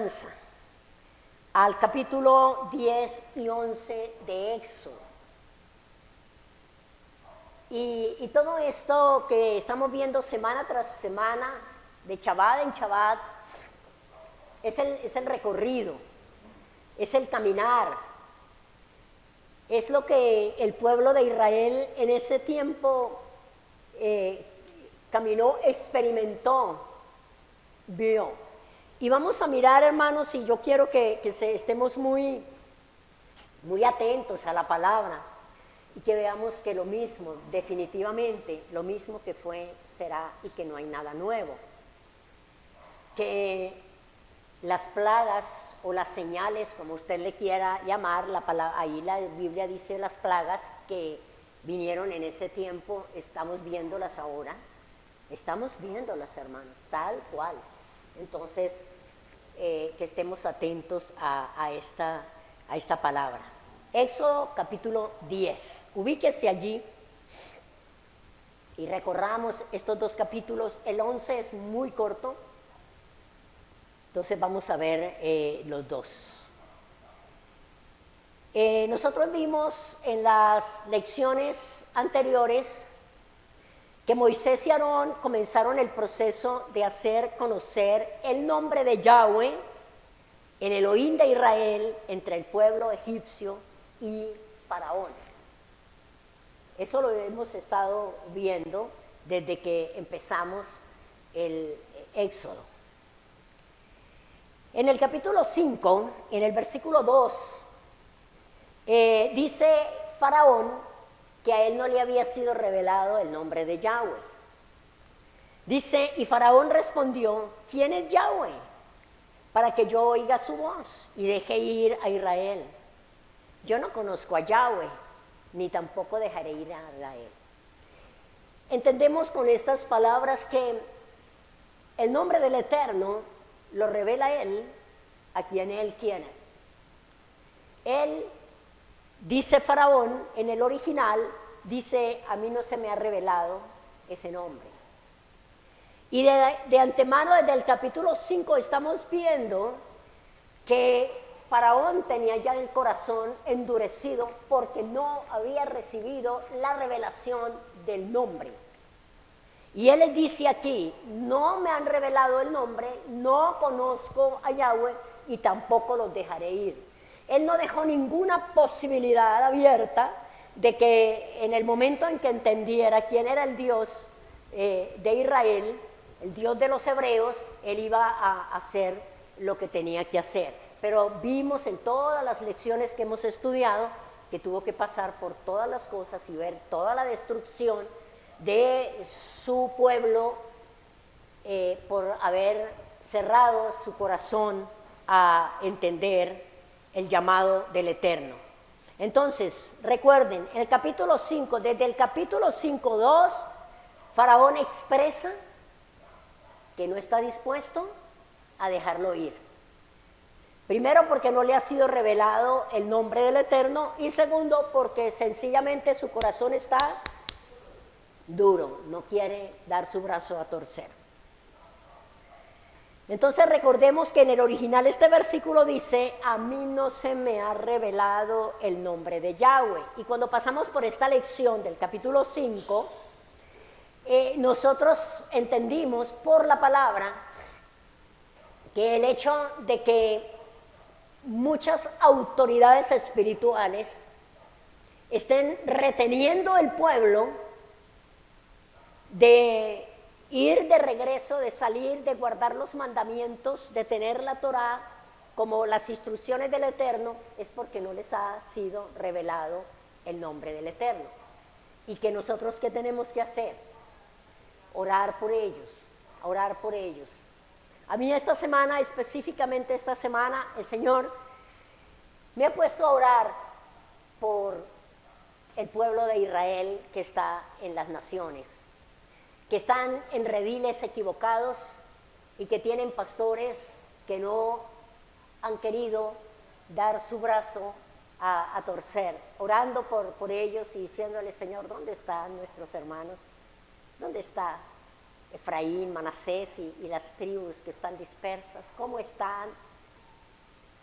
enseñanza al capítulo 10 y 11 de Éxodo. Y todo esto que estamos viendo semana tras semana, de Shabbat en Shabbat, es el recorrido, es el caminar, es lo que el pueblo de Israel en ese tiempo caminó, experimentó, vio. Y vamos a mirar, hermanos, y yo quiero que estemos muy atentos a la palabra y que veamos que lo mismo, definitivamente, lo mismo que fue, será y que no hay nada nuevo. Que las plagas o las señales, como usted le quiera llamar, ahí la Biblia dice las plagas que vinieron en ese tiempo, estamos viéndolas ahora, estamos viéndolas, hermanos, tal cual. Entonces, que estemos atentos a esta palabra. Éxodo capítulo 10, ubíquese allí y recorramos estos dos capítulos. El 11 es muy corto, entonces vamos a ver los dos. Nosotros vimos en las lecciones anteriores que Moisés y Aarón comenzaron el proceso de hacer conocer el nombre de Yahweh, el Elohim de Israel, entre el pueblo egipcio y Faraón. Eso lo hemos estado viendo desde que empezamos el Éxodo. En el capítulo 5, en el versículo 2, dice Faraón que a él no le había sido revelado el nombre de Yahweh. Dice, y Faraón respondió, ¿quién es Yahweh? Para que yo oiga su voz y deje ir a Israel. Yo no conozco a Yahweh, ni tampoco dejaré ir a Israel. Entendemos con estas palabras que el nombre del Eterno lo revela Él a quien Él quiere. Él, dice Faraón, en el original, dice, a mí no se me ha revelado ese nombre. Y de antemano, desde el capítulo 5, estamos viendo que Faraón tenía ya el corazón endurecido porque no había recibido la revelación del nombre. Y él les dice aquí, no me han revelado el nombre, no conozco a Yahweh y tampoco los dejaré ir. Él no dejó ninguna posibilidad abierta de que en el momento en que entendiera quién era el Dios de Israel, el Dios de los hebreos, él iba a hacer lo que tenía que hacer. Pero vimos en todas las lecciones que hemos estudiado que tuvo que pasar por todas las cosas y ver toda la destrucción de su pueblo por haber cerrado su corazón a entender el llamado del Eterno. Entonces, recuerden, el capítulo 5, desde el capítulo 5:2, Faraón expresa que no está dispuesto a dejarlo ir. Primero, porque no le ha sido revelado el nombre del Eterno, y segundo, porque sencillamente su corazón está duro, no quiere dar su brazo a torcer. Entonces recordemos que en el original este versículo dice, a mí no se me ha revelado el nombre de Yahweh. Y cuando pasamos por esta lección del capítulo 5, nosotros entendimos por la palabra que el hecho de que muchas autoridades espirituales estén reteniendo el pueblo de ir de regreso, de salir, de guardar los mandamientos, de tener la Torá como las instrucciones del Eterno, es porque no les ha sido revelado el nombre del Eterno. Y que nosotros, ¿qué tenemos que hacer? Orar por ellos, orar por ellos. A mí esta semana, específicamente esta semana, el Señor me ha puesto a orar por el pueblo de Israel que está en las naciones, que están en rediles equivocados y que tienen pastores que no han querido dar su brazo a torcer, orando por ellos y diciéndole, Señor, ¿dónde están nuestros hermanos? ¿Dónde está Efraín, Manasés y las tribus que están dispersas? ¿Cómo están?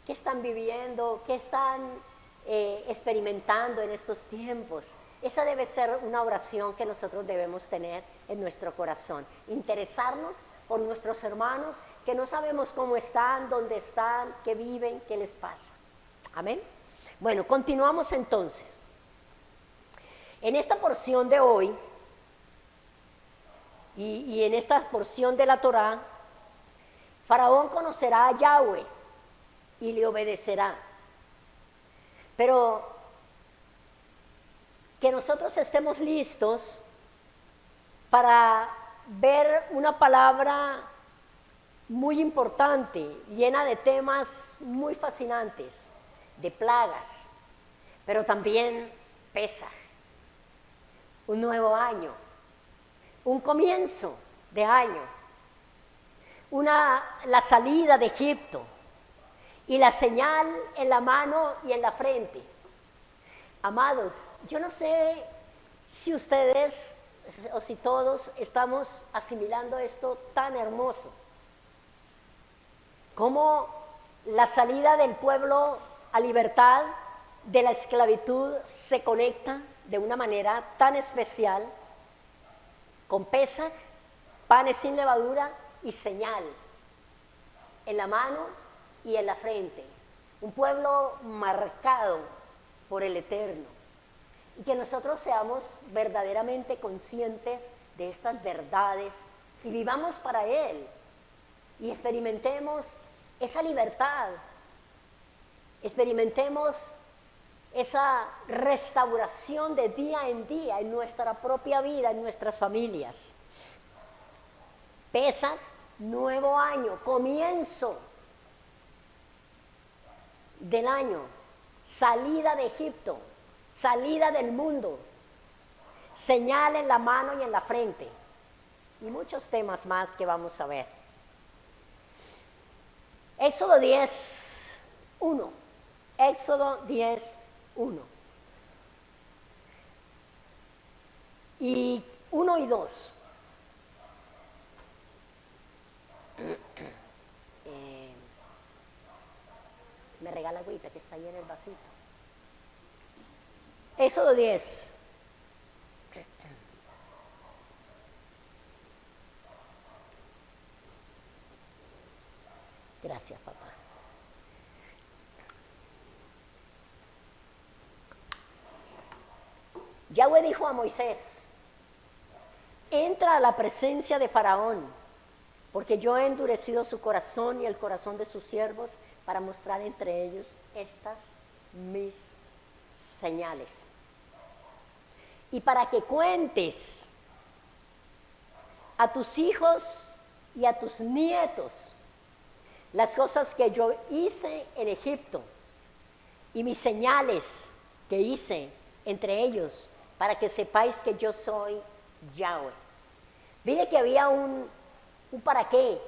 qué están viviendo, qué están experimentando en estos tiempos. Esa debe ser una oración que nosotros debemos tener en nuestro corazón. Interesarnos por nuestros hermanos que no sabemos cómo están, dónde están, qué viven, qué les pasa. Amén. Bueno, continuamos entonces. En esta porción de hoy y en esta porción de la Torá, Faraón conocerá a Yahweh y le obedecerá. Pero que nosotros estemos listos para ver una palabra muy importante, llena de temas muy fascinantes, de plagas, pero también Pesaj, un nuevo año, un comienzo de año, la salida de Egipto y la señal en la mano y en la frente. Amados, yo no sé si ustedes o si todos estamos asimilando esto tan hermoso, como la salida del pueblo a libertad de la esclavitud se conecta de una manera tan especial con Pesaj, panes sin levadura y señal en la mano y en la frente. Un pueblo marcado por el Eterno. Y que nosotros seamos verdaderamente conscientes de estas verdades y vivamos para Él. Y experimentemos esa libertad. Experimentemos esa restauración de día en día en nuestra propia vida, en nuestras familias. Pesaj, nuevo año, comienzo del año, salida de Egipto, salida del mundo, señal en la mano y en la frente, y muchos temas más que vamos a ver. Éxodo 10, 1. Éxodo 10, 1. Y 1 y 2. Me regala agüita que está ahí en el vasito. Éxodo 10. Gracias, papá. Yahweh dijo a Moisés: entra a la presencia de Faraón, porque yo he endurecido su corazón y el corazón de sus siervos para mostrar entre ellos estas mis señales. Y para que cuentes a tus hijos y a tus nietos las cosas que yo hice en Egipto y mis señales que hice entre ellos, para que sepáis que yo soy Yahweh. Mire que había un para qué,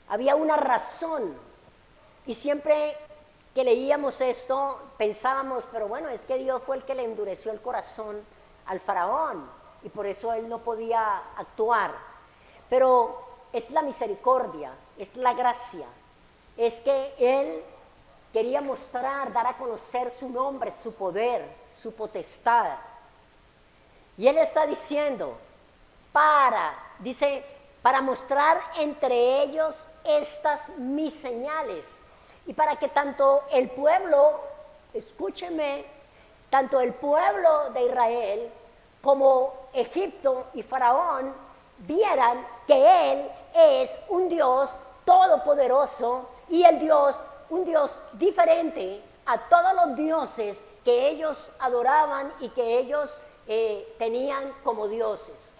había una razón, y siempre que leíamos esto pensábamos, pero bueno, es que Dios fue el que le endureció el corazón al faraón y por eso él no podía actuar. Pero es la misericordia, es la gracia, es que él quería mostrar, dar a conocer su nombre, su poder, su potestad. Y él está diciendo, para mostrar entre ellos estas mis señales. Y para que tanto el pueblo, escúcheme, tanto el pueblo de Israel como Egipto y Faraón vieran que Él es un Dios todopoderoso y un Dios diferente a todos los dioses que ellos adoraban y que ellos tenían como dioses.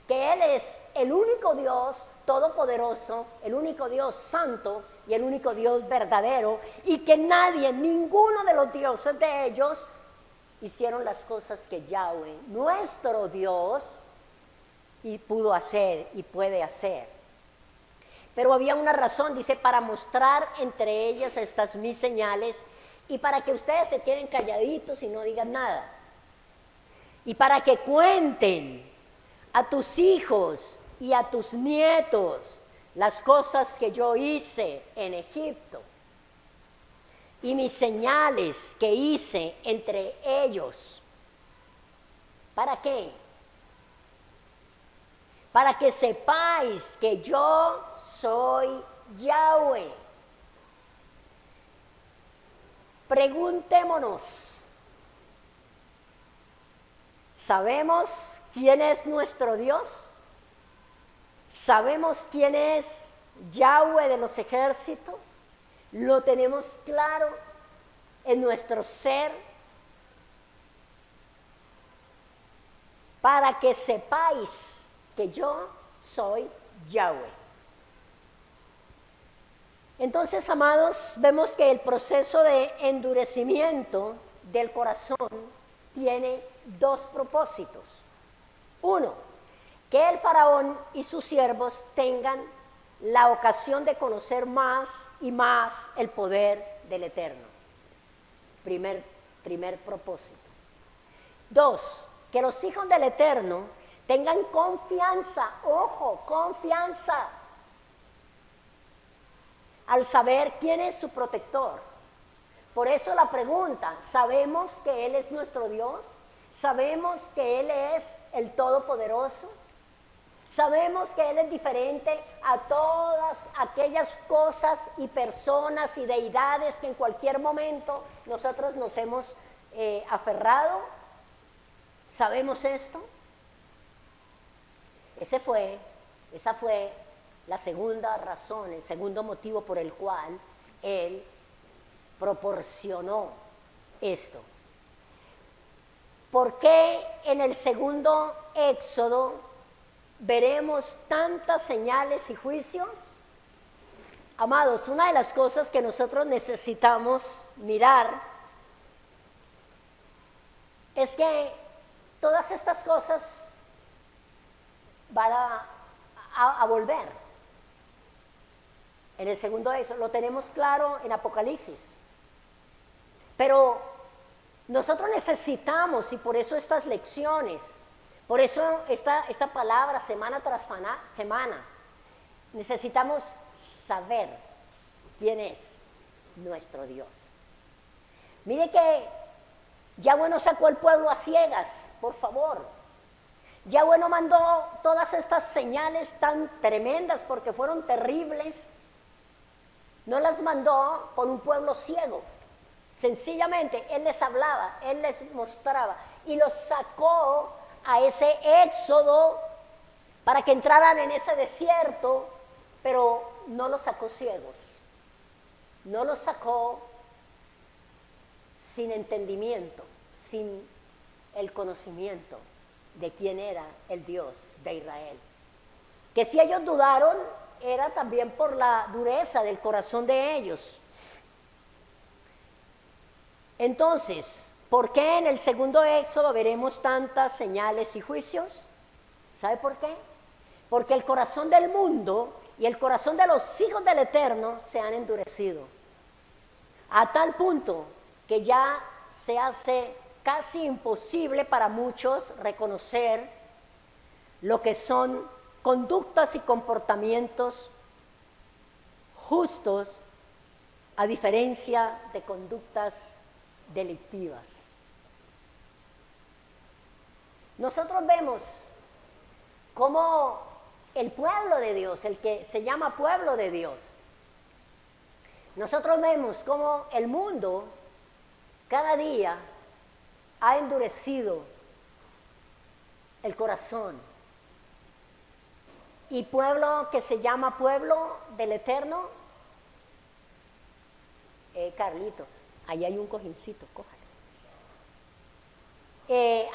Que Él es el único Dios todopoderoso, el único Dios santo y el único Dios verdadero, y que ninguno de los dioses de ellos hicieron las cosas que Yahweh, nuestro Dios, y pudo hacer y puede hacer. Pero había una razón, dice, para mostrar entre ellas estas mis señales y para que ustedes se queden calladitos y no digan nada. Y para que cuenten a tus hijos y a tus nietos las cosas que yo hice en Egipto y mis señales que hice entre ellos. ¿Para qué? Para que sepáis que yo soy Yahweh. Preguntémonos, ¿sabemos quién es nuestro Dios? ¿Sabemos quién es Yahweh de los ejércitos? ¿Lo tenemos claro en nuestro ser? Para que sepáis que yo soy Yahweh. Entonces, amados, vemos que el proceso de endurecimiento del corazón tiene dos propósitos. Uno, que el faraón y sus siervos tengan la ocasión de conocer más y más el poder del Eterno. Primer propósito. Dos, que los hijos del Eterno tengan confianza, ojo, confianza, al saber quién es su protector. Por eso la pregunta, ¿sabemos que Él es nuestro Dios? ¿Sabemos que Él es el Todopoderoso? ¿Sabemos que Él es diferente a todas aquellas cosas y personas y deidades que en cualquier momento nosotros nos hemos aferrado? ¿Sabemos esto? Esa fue la segunda razón, el segundo motivo por el cual Él proporcionó esto. ¿Por qué en el segundo Éxodo veremos tantas señales y juicios? Amados, una de las cosas que nosotros necesitamos mirar es que todas estas cosas van a volver. En el segundo Éxodo lo tenemos claro en Apocalipsis. Pero nosotros necesitamos, y por eso estas lecciones, por eso esta palabra semana tras semana, necesitamos saber quién es nuestro Dios. Mire que Yahweh no sacó al pueblo a ciegas, por favor. Yahweh no mandó todas estas señales tan tremendas porque fueron terribles. No las mandó con un pueblo ciego. Sencillamente Él les hablaba, Él les mostraba y los sacó a ese éxodo para que entraran en ese desierto, pero no los sacó ciegos. No los sacó sin entendimiento, sin el conocimiento de quién era el Dios de Israel. Que si ellos dudaron, era también por la dureza del corazón de ellos. Entonces, ¿por qué en el segundo Éxodo veremos tantas señales y juicios? ¿Sabe por qué? Porque el corazón del mundo y el corazón de los hijos del Eterno se han endurecido. A tal punto que ya se hace casi imposible para muchos reconocer lo que son conductas y comportamientos justos a diferencia de conductas delictivas. Nosotros vemos cómo el pueblo de Dios, el que se llama pueblo de Dios, nosotros vemos cómo el mundo cada día ha endurecido el corazón. Y pueblo que se llama pueblo del Eterno, Carlitos, ahí hay un cojincito, cójalo.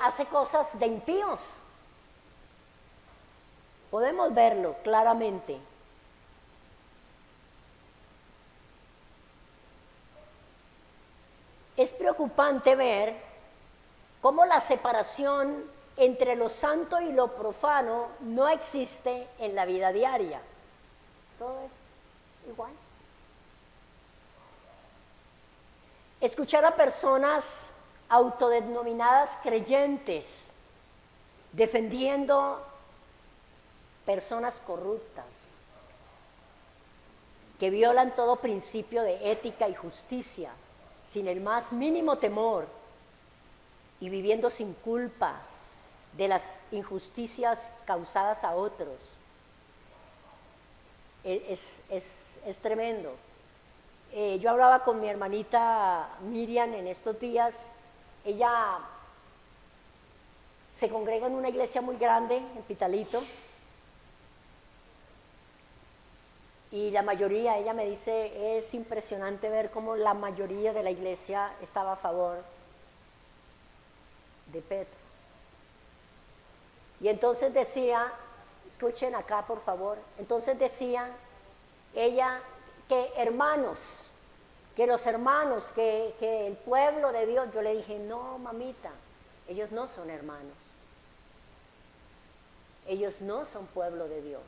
Hace cosas de impíos. Podemos verlo claramente. Es preocupante ver cómo la separación entre lo santo y lo profano no existe en la vida diaria. Todo es igual. Escuchar a personas autodenominadas creyentes defendiendo personas corruptas que violan todo principio de ética y justicia, sin el más mínimo temor y viviendo sin culpa de las injusticias causadas a otros, es tremendo. Yo hablaba con mi hermanita Miriam en estos días. Ella se congrega en una iglesia muy grande en Pitalito, y la mayoría, ella me dice, es impresionante ver cómo la mayoría de la iglesia estaba a favor de Petro. Y entonces decía, escuchen acá por favor, entonces decía ella que hermanos, que los hermanos, que el pueblo de Dios, yo le dije, no mamita, ellos no son hermanos, ellos no son pueblo de Dios.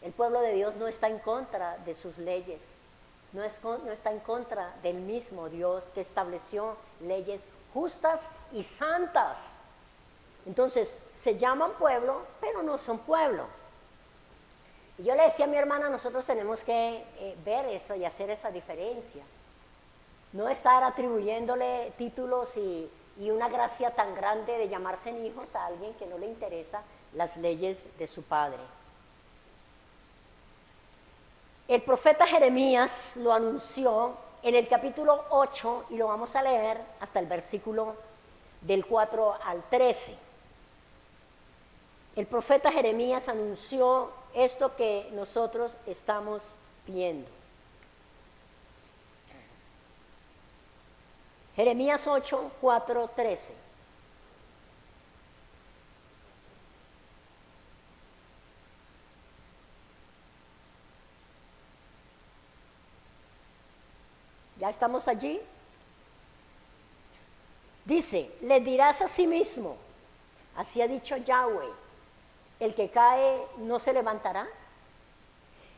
El pueblo de Dios no está en contra de sus leyes, no está en contra del mismo Dios que estableció leyes justas y santas. Entonces, se llaman pueblo, pero no son pueblo. Y yo le decía a mi hermana, nosotros tenemos que ver eso y hacer esa diferencia. No estar atribuyéndole títulos y una gracia tan grande de llamarse hijos a alguien que no le interesa las leyes de su padre. El profeta Jeremías lo anunció en el capítulo 8 y lo vamos a leer hasta el versículo del 4 al 13. El profeta Jeremías anunció esto que nosotros estamos viendo. Jeremías 8, 4, 13. ¿Ya estamos allí? Dice, le dirás a sí mismo, así ha dicho Yahweh, el que cae no se levantará,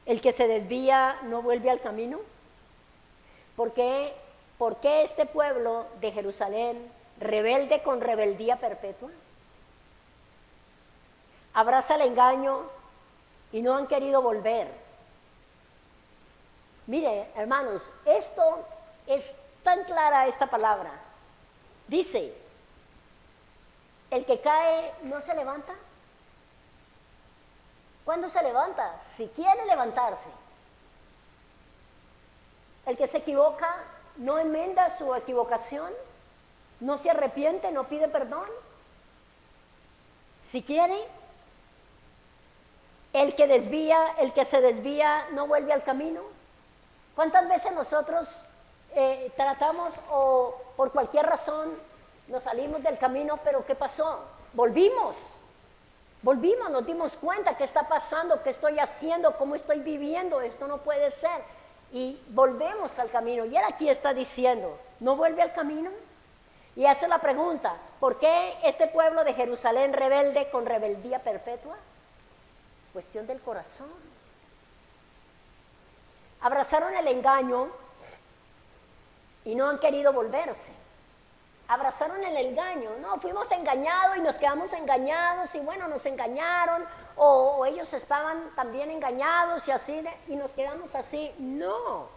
el que se desvía no vuelve al camino. ¿Por qué este pueblo de Jerusalén, rebelde con rebeldía perpetua, abraza el engaño y no han querido volver? Mire, hermanos, esto es tan clara esta palabra. Dice, el que cae no se levanta. ¿Cuándo se levanta? Si quiere levantarse. El que se equivoca no enmienda su equivocación, no se arrepiente, no pide perdón. Si quiere, el que se desvía no vuelve al camino. ¿Cuántas veces nosotros tratamos o por cualquier razón nos salimos del camino, pero qué pasó? Volvimos, nos dimos cuenta qué está pasando, qué estoy haciendo, cómo estoy viviendo, esto no puede ser. Y volvemos al camino. Y él aquí está diciendo, ¿no vuelve al camino? Y hace la pregunta, ¿por qué este pueblo de Jerusalén rebelde con rebeldía perpetua? Cuestión del corazón. Abrazaron el engaño y no han querido volverse. Abrazaron el engaño, no, fuimos engañados y nos quedamos engañados y bueno, nos engañaron o ellos estaban también engañados y así y nos quedamos así. No.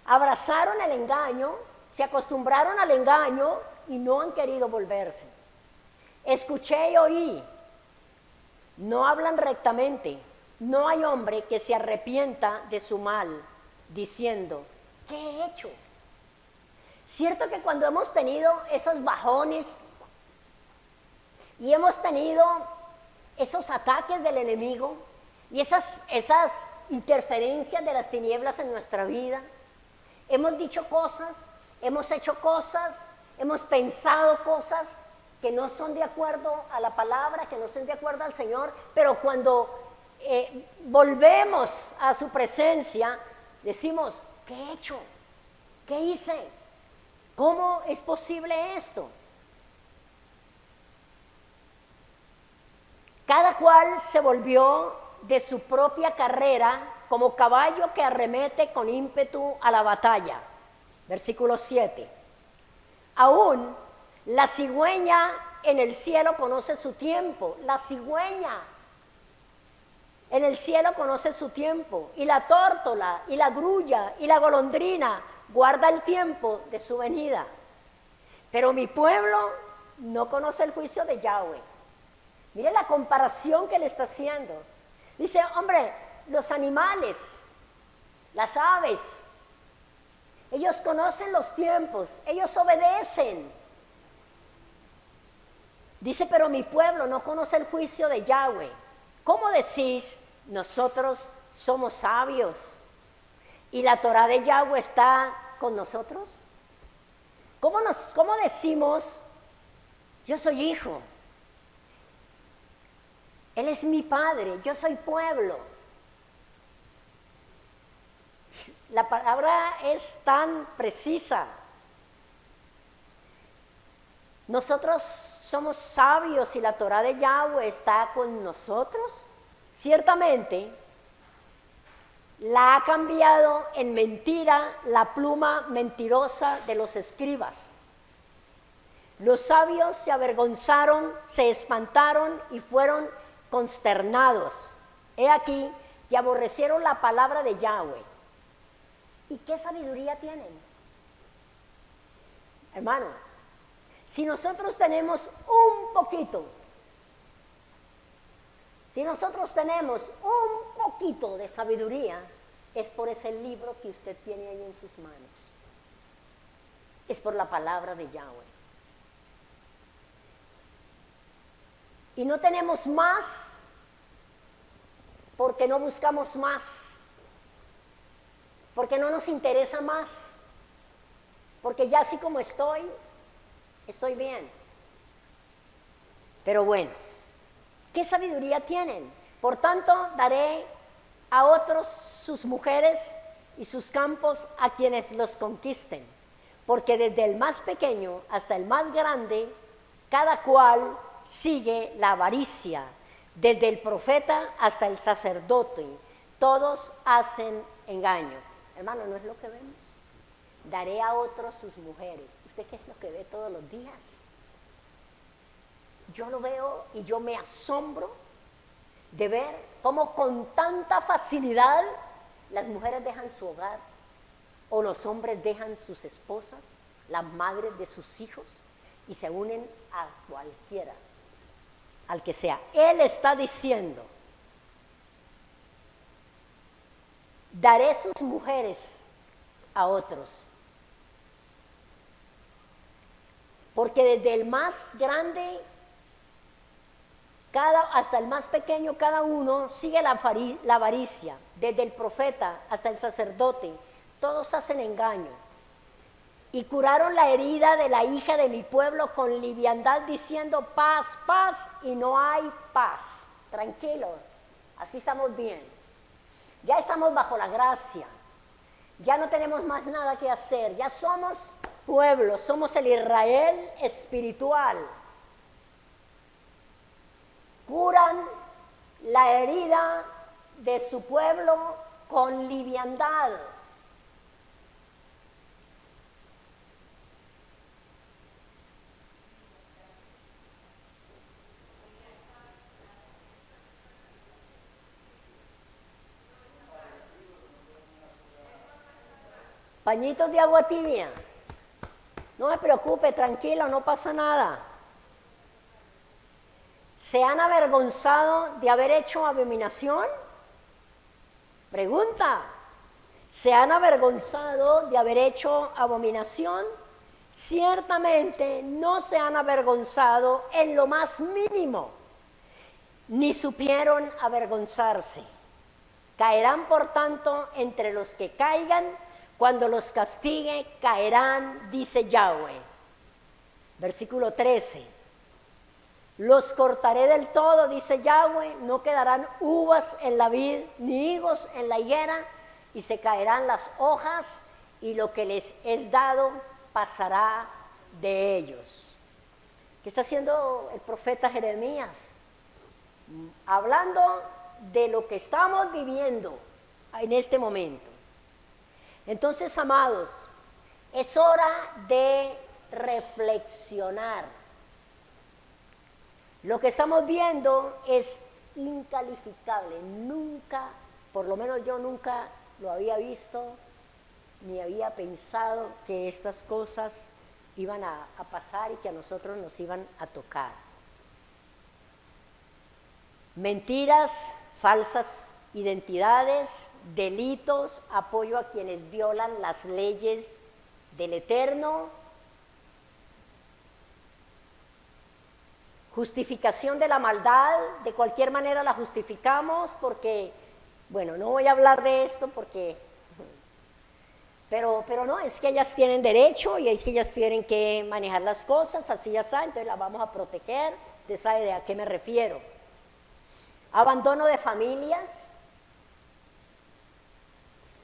Abrazaron el engaño, se acostumbraron al engaño y no han querido volverse. Escuché y oí, no hablan rectamente. No hay hombre que se arrepienta de su mal, diciendo, ¿qué he hecho? Cierto que cuando hemos tenido esos bajones y hemos tenido esos ataques del enemigo y esas interferencias de las tinieblas en nuestra vida, hemos dicho cosas, hemos hecho cosas, hemos pensado cosas que no son de acuerdo a la palabra, que no son de acuerdo al Señor, pero cuando volvemos a su presencia, decimos, ¿qué he hecho? ¿Qué hice? ¿Cómo es posible esto? Cada cual se volvió de su propia carrera como caballo que arremete con ímpetu a la batalla. Versículo 7. Aún la cigüeña en el cielo conoce su tiempo. La cigüeña en el cielo conoce su tiempo, y la tórtola, y la grulla, y la golondrina guarda el tiempo de su venida. Pero mi pueblo no conoce el juicio de Yahweh. Mire la comparación que le está haciendo. Dice, hombre, los animales, las aves, ellos conocen los tiempos, ellos obedecen. Dice, pero mi pueblo no conoce el juicio de Yahweh. ¿Cómo decís, nosotros somos sabios y la Torá de Yahweh está con nosotros? ¿Cómo decimos, yo soy hijo? Él es mi padre, yo soy pueblo. La palabra es tan precisa. Nosotros somos sabios y la Torá de Yahweh está con nosotros. Ciertamente, la ha cambiado en mentira la pluma mentirosa de los escribas. Los sabios se avergonzaron, se espantaron y fueron consternados. He aquí que aborrecieron la palabra de Yahweh. ¿Y qué sabiduría tienen? Hermano, si nosotros tenemos un poquito, de sabiduría, es por ese libro que usted tiene ahí en sus manos. Es por la palabra de Yahweh. Y no tenemos más porque no buscamos más, porque no nos interesa más, porque ya así como estoy bien. Pero bueno, ¿qué sabiduría tienen? Por tanto, daré a otros sus mujeres y sus campos a quienes los conquisten, porque desde el más pequeño hasta el más grande, cada cual sigue la avaricia, desde el profeta hasta el sacerdote, todos hacen engaño. Hermano, ¿no es lo que vemos? Daré a otros sus mujeres. ¿Usted qué es lo que ve todos los días? Yo lo veo y yo me asombro de ver cómo con tanta facilidad las mujeres dejan su hogar o los hombres dejan sus esposas, las madres de sus hijos y se unen a cualquiera, al que sea. Él está diciendo, daré sus mujeres a otros. Porque desde el más grande hasta el más pequeño, cada uno sigue la avaricia. Desde el profeta hasta el sacerdote, todos hacen engaño. Y curaron la herida de la hija de mi pueblo con liviandad, diciendo paz, paz, y no hay paz. Tranquilo, así estamos bien. Ya estamos bajo la gracia. Ya no tenemos más nada que hacer. Ya somos pueblo, somos el Israel espiritual. Curan la herida de su pueblo con liviandad. Pañitos de agua tibia. No me preocupe, tranquilo, no pasa nada. ¿Se han avergonzado de haber hecho abominación? Pregunta. ¿Se han avergonzado de haber hecho abominación? Ciertamente no se han avergonzado en lo más mínimo, ni supieron avergonzarse. Caerán, por tanto, entre los que caigan, cuando los castigue, caerán, dice Yahweh. Versículo 13. Los cortaré del todo, dice Yahweh, no quedarán uvas en la vid, ni higos en la higuera, y se caerán las hojas, y lo que les es dado pasará de ellos. ¿Qué está haciendo el profeta Jeremías? Hablando de lo que estamos viviendo en este momento. Entonces, amados, es hora de reflexionar. Lo que estamos viendo es incalificable. Nunca, por lo menos yo nunca lo había visto ni había pensado que estas cosas iban a pasar y que a nosotros nos iban a tocar. Mentiras, falsas identidades, delitos, apoyo a quienes violan las leyes del Eterno, justificación de la maldad, de cualquier manera la justificamos porque, bueno, no voy a hablar de esto porque, pero no, es que ellas tienen derecho y es que ellas tienen que manejar las cosas, así ya saben, entonces las vamos a proteger, usted sabe de a qué me refiero. Abandono de familias,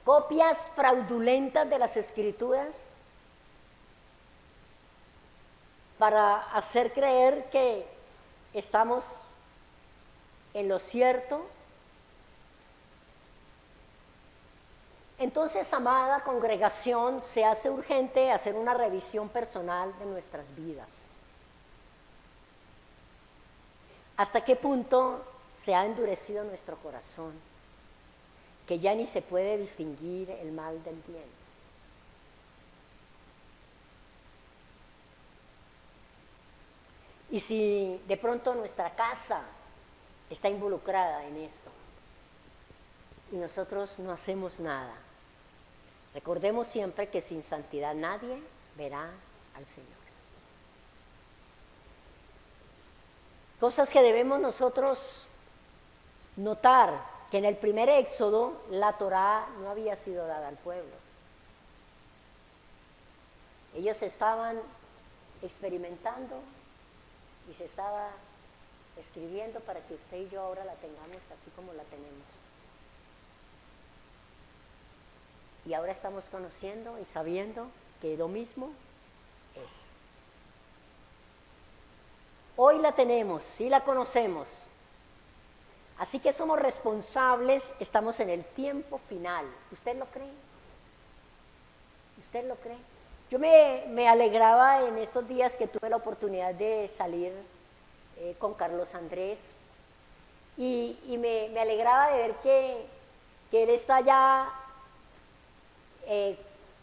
copias fraudulentas de las Escrituras para hacer creer que estamos en lo cierto. Entonces, amada congregación, se hace urgente hacer una revisión personal de nuestras vidas. ¿Hasta qué punto se ha endurecido nuestro corazón, que ya ni se puede distinguir el mal del bien? Y si de pronto nuestra casa está involucrada en esto y nosotros no hacemos nada, recordemos siempre que sin santidad nadie verá al Señor. Cosas que debemos nosotros notar, que en el primer éxodo la Torá no había sido dada al pueblo. Ellos estaban experimentando y se estaba escribiendo para que usted y yo ahora la tengamos así como la tenemos. Y ahora estamos conociendo y sabiendo que lo mismo es. Hoy la tenemos, sí la conocemos. Así que somos responsables, estamos en el tiempo final. ¿Usted lo cree? ¿Usted lo cree? Yo me alegraba en estos días que tuve la oportunidad de salir con Carlos Andrés y me alegraba de ver que él está ya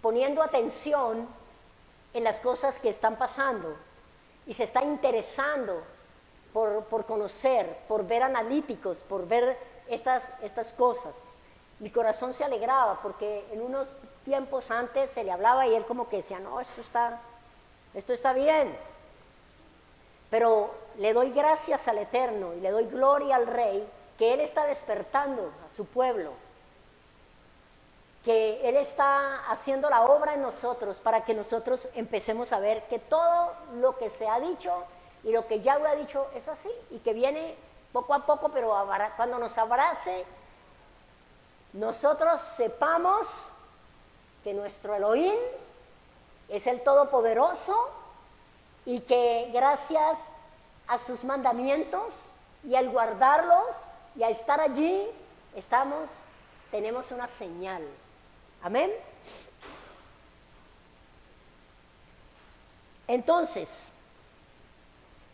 poniendo atención en las cosas que están pasando y se está interesando por conocer, por ver analíticos, por ver estas cosas. Mi corazón se alegraba porque en unos tiempos antes se le hablaba y él como que decía, no, esto está bien. Pero le doy gracias al Eterno y le doy gloria al Rey que Él está despertando a su pueblo, que Él está haciendo la obra en nosotros para que nosotros empecemos a ver que todo lo que se ha dicho y lo que Yahweh ha dicho es así y que viene poco a poco, pero cuando nos abrace, nosotros sepamos que nuestro Elohim es el Todopoderoso y que gracias a sus mandamientos y al guardarlos y a estar allí, tenemos una señal. Amén. Entonces,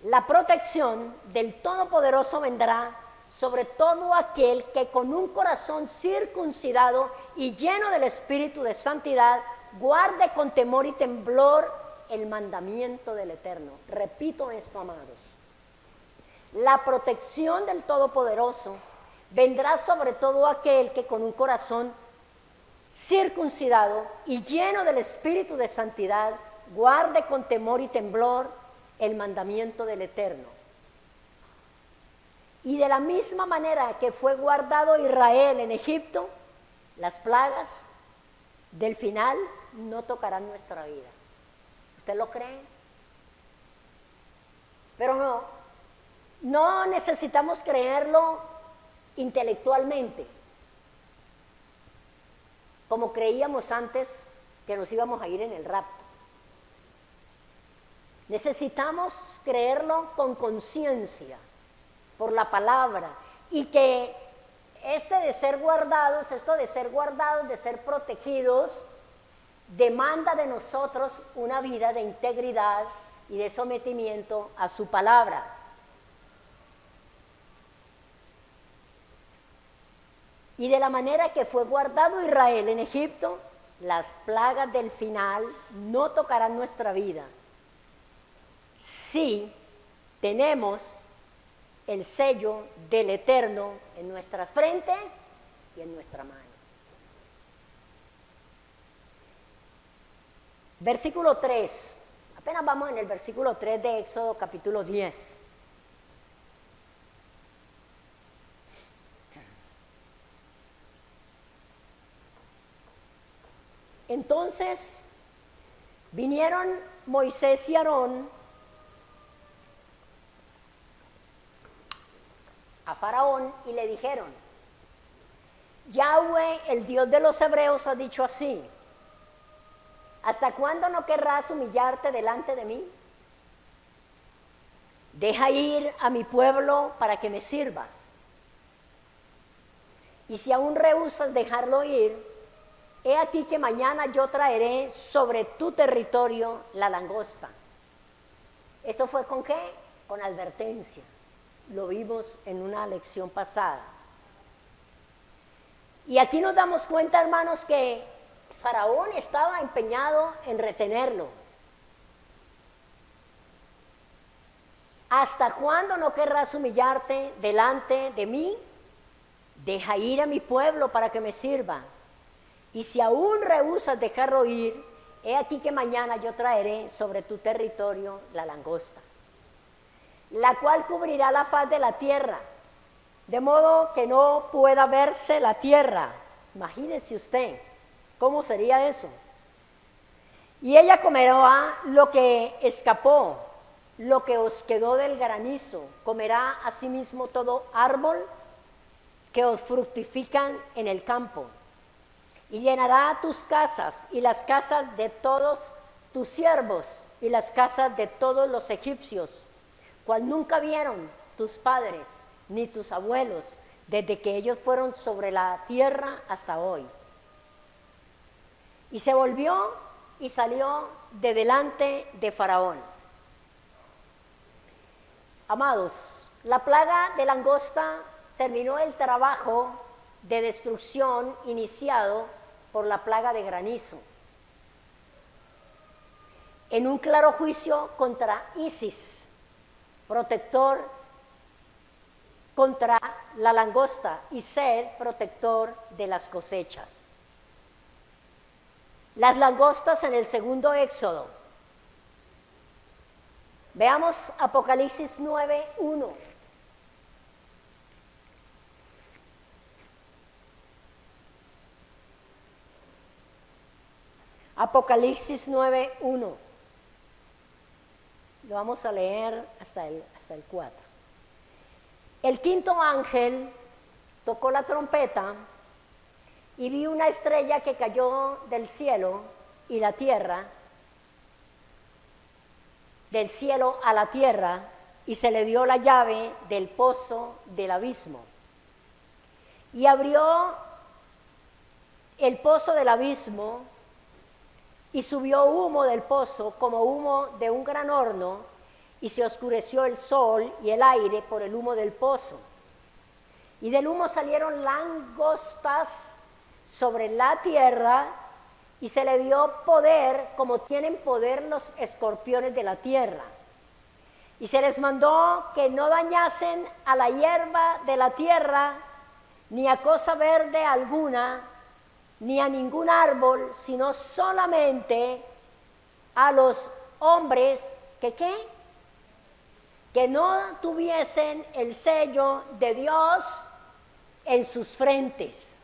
la protección del Todopoderoso vendrá sobre todo aquel que con un corazón circuncidado y lleno del Espíritu de santidad guarde con temor y temblor el mandamiento del Eterno. Repito esto, amados. La protección del Todopoderoso vendrá sobre todo aquel que con un corazón circuncidado y lleno del Espíritu de santidad guarde con temor y temblor el mandamiento del Eterno. Y de la misma manera que fue guardado Israel en Egipto, las plagas del final no tocarán nuestra vida. ¿Usted lo cree? Pero no necesitamos creerlo intelectualmente, como creíamos antes que nos íbamos a ir en el rapto. Necesitamos creerlo con conciencia, por la palabra, y que esto de ser guardados, de ser protegidos, demanda de nosotros una vida de integridad y de sometimiento a su palabra. Y de la manera que fue guardado Israel en Egipto, las plagas del final no tocarán nuestra vida si tenemos el sello del Eterno en nuestras frentes y en nuestra mano. Versículo 3. Apenas vamos en el versículo 3 de Éxodo capítulo 10. Entonces vinieron Moisés y Aarón a Faraón y le dijeron: Yahweh, el Dios de los hebreos, ha dicho así: ¿hasta cuándo no querrás humillarte delante de mí? Deja ir a mi pueblo para que me sirva. Y si aún rehusas dejarlo ir, he aquí que mañana yo traeré sobre tu territorio la langosta. ¿Esto fue con qué? Con advertencia. Lo vimos en una lección pasada. Y aquí nos damos cuenta, hermanos, que Faraón estaba empeñado en retenerlo. ¿Hasta cuándo no querrás humillarte delante de mí? Deja ir a mi pueblo para que me sirva. Y si aún rehusas dejarlo ir, he aquí que mañana yo traeré sobre tu territorio la langosta, la cual cubrirá la faz de la tierra, de modo que no pueda verse la tierra. Imagínese usted, ¿cómo sería eso? Y ella comerá lo que escapó, lo que os quedó del granizo, comerá asimismo todo árbol que os fructifican en el campo. Y llenará tus casas y las casas de todos tus siervos y las casas de todos los egipcios, cual nunca vieron tus padres ni tus abuelos, desde que ellos fueron sobre la tierra hasta hoy. Y se volvió y salió de delante de Faraón. Amados, la plaga de langosta terminó el trabajo de destrucción iniciado por la plaga de granizo, en un claro juicio contra Isis, protector contra la langosta, y ser protector de las cosechas. Las langostas en el segundo Éxodo. Veamos Apocalipsis 9:1. Apocalipsis 9:1. Lo vamos a leer hasta el 4. El quinto ángel tocó la trompeta y vi una estrella que cayó del cielo y la tierra, del cielo a la tierra, y se le dio la llave del pozo del abismo. Y abrió el pozo del abismo, y subió humo del pozo como humo de un gran horno, y se oscureció el sol y el aire por el humo del pozo. Y del humo salieron langostas sobre la tierra, y se le dio poder como tienen poder los escorpiones de la tierra. Y se les mandó que no dañasen a la hierba de la tierra, ni a cosa verde alguna, ni a ningún árbol, sino solamente a los hombres que ¿qué? Que no tuviesen el sello de Dios en sus frentes.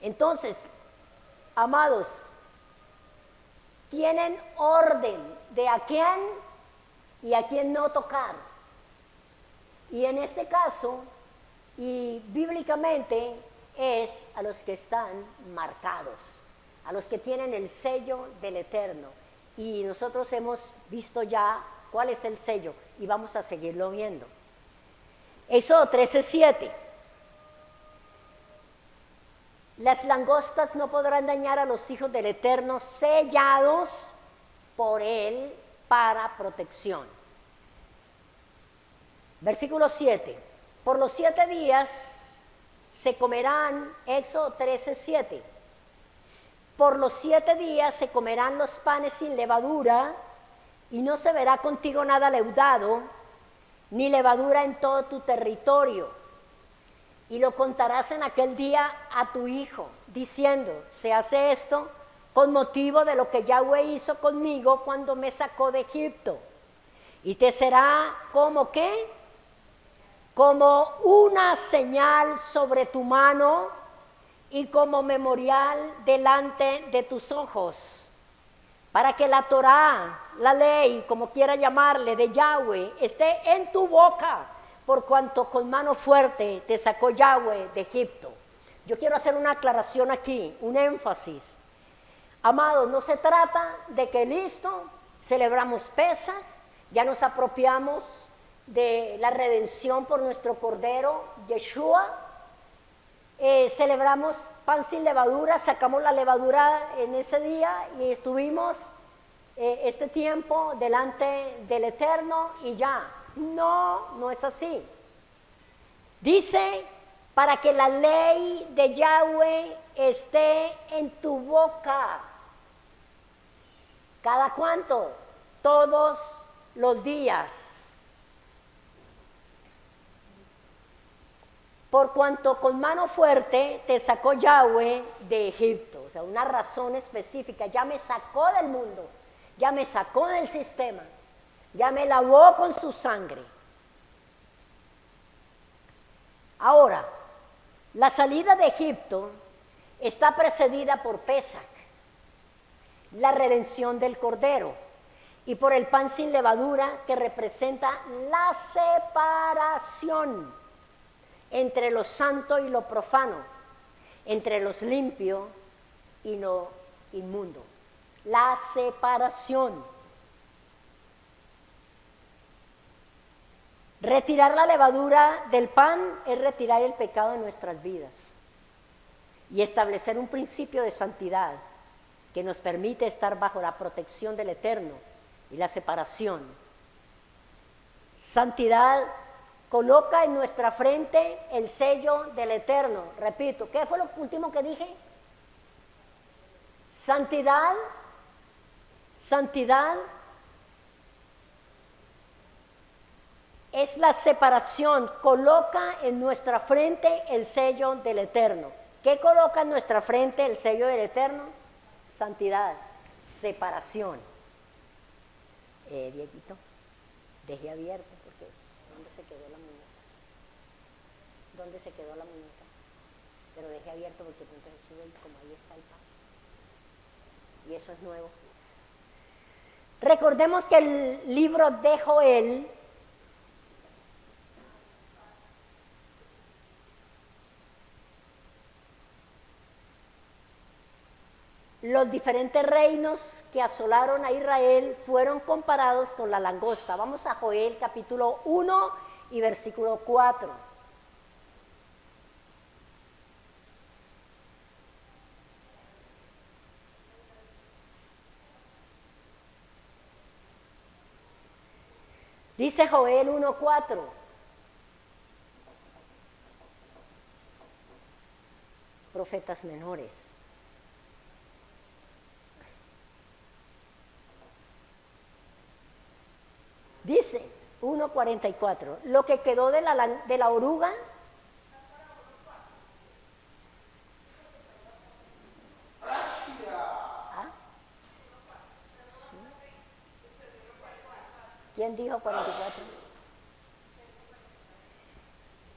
Entonces, amados, tienen orden de a quién y a quién no tocar. Y en este caso, y bíblicamente, es a los que están marcados, a los que tienen el sello del Eterno. Y nosotros hemos visto ya cuál es el sello y vamos a seguirlo viendo. Éxodo 13:7. Las langostas no podrán dañar a los hijos del Eterno, sellados por él para protección. Versículo 7. Por los 7 días se comerán, Éxodo 13:7, por los 7 días se comerán los panes sin levadura, y no se verá contigo nada leudado, ni levadura en todo tu territorio. Y lo contarás en aquel día a tu hijo, diciendo, se hace esto con motivo de lo que Yahweh hizo conmigo cuando me sacó de Egipto. Y te será como ¿qué? Como una señal sobre tu mano y como memorial delante de tus ojos, para que la Torá, la ley, como quiera llamarle, de Yahweh, esté en tu boca, por cuanto con mano fuerte te sacó Yahweh de Egipto. Yo quiero hacer una aclaración aquí, un énfasis. Amados, no se trata de que listo, celebramos Pesaj, ya nos apropiamos de la redención por nuestro Cordero, Yeshua, celebramos pan sin levadura, sacamos la levadura en ese día y estuvimos este tiempo delante del Eterno y ya. No, no es así. Dice, para que la ley de Yahweh esté en tu boca. ¿Cada cuánto? Todos los días. Por cuanto con mano fuerte te sacó Yahweh de Egipto. O sea, una razón específica. Ya me sacó del mundo, ya me sacó del sistema, ya me lavó con su sangre. Ahora, la salida de Egipto está precedida por Pesaj, la redención del Cordero, y por el pan sin levadura, que representa la separación entre lo santo y lo profano, entre lo limpio y lo inmundo. La separación. Retirar la levadura del pan es retirar el pecado de nuestras vidas y establecer un principio de santidad que nos permite estar bajo la protección del Eterno y la separación. Santidad coloca en nuestra frente el sello del Eterno. Repito, ¿qué fue lo último que dije? Santidad, santidad es la separación, coloca en nuestra frente el sello del Eterno. ¿Qué coloca en nuestra frente el sello del Eterno? Santidad, separación. Dieguito, dejé abierto porque ¿dónde se quedó la muñeca? ¿Dónde se quedó la muñeca? Pero dejé abierto porque entonces sube y como ahí está el pan. Y eso es nuevo. Recordemos que el libro de Joel los diferentes reinos que asolaron a Israel fueron comparados con la langosta. Vamos a Joel capítulo 1 y versículo 4. Dice Joel 1:4. Profetas menores. Dice 1:44, lo que quedó de la oruga. ¿Ah? ¿Quién dijo 44?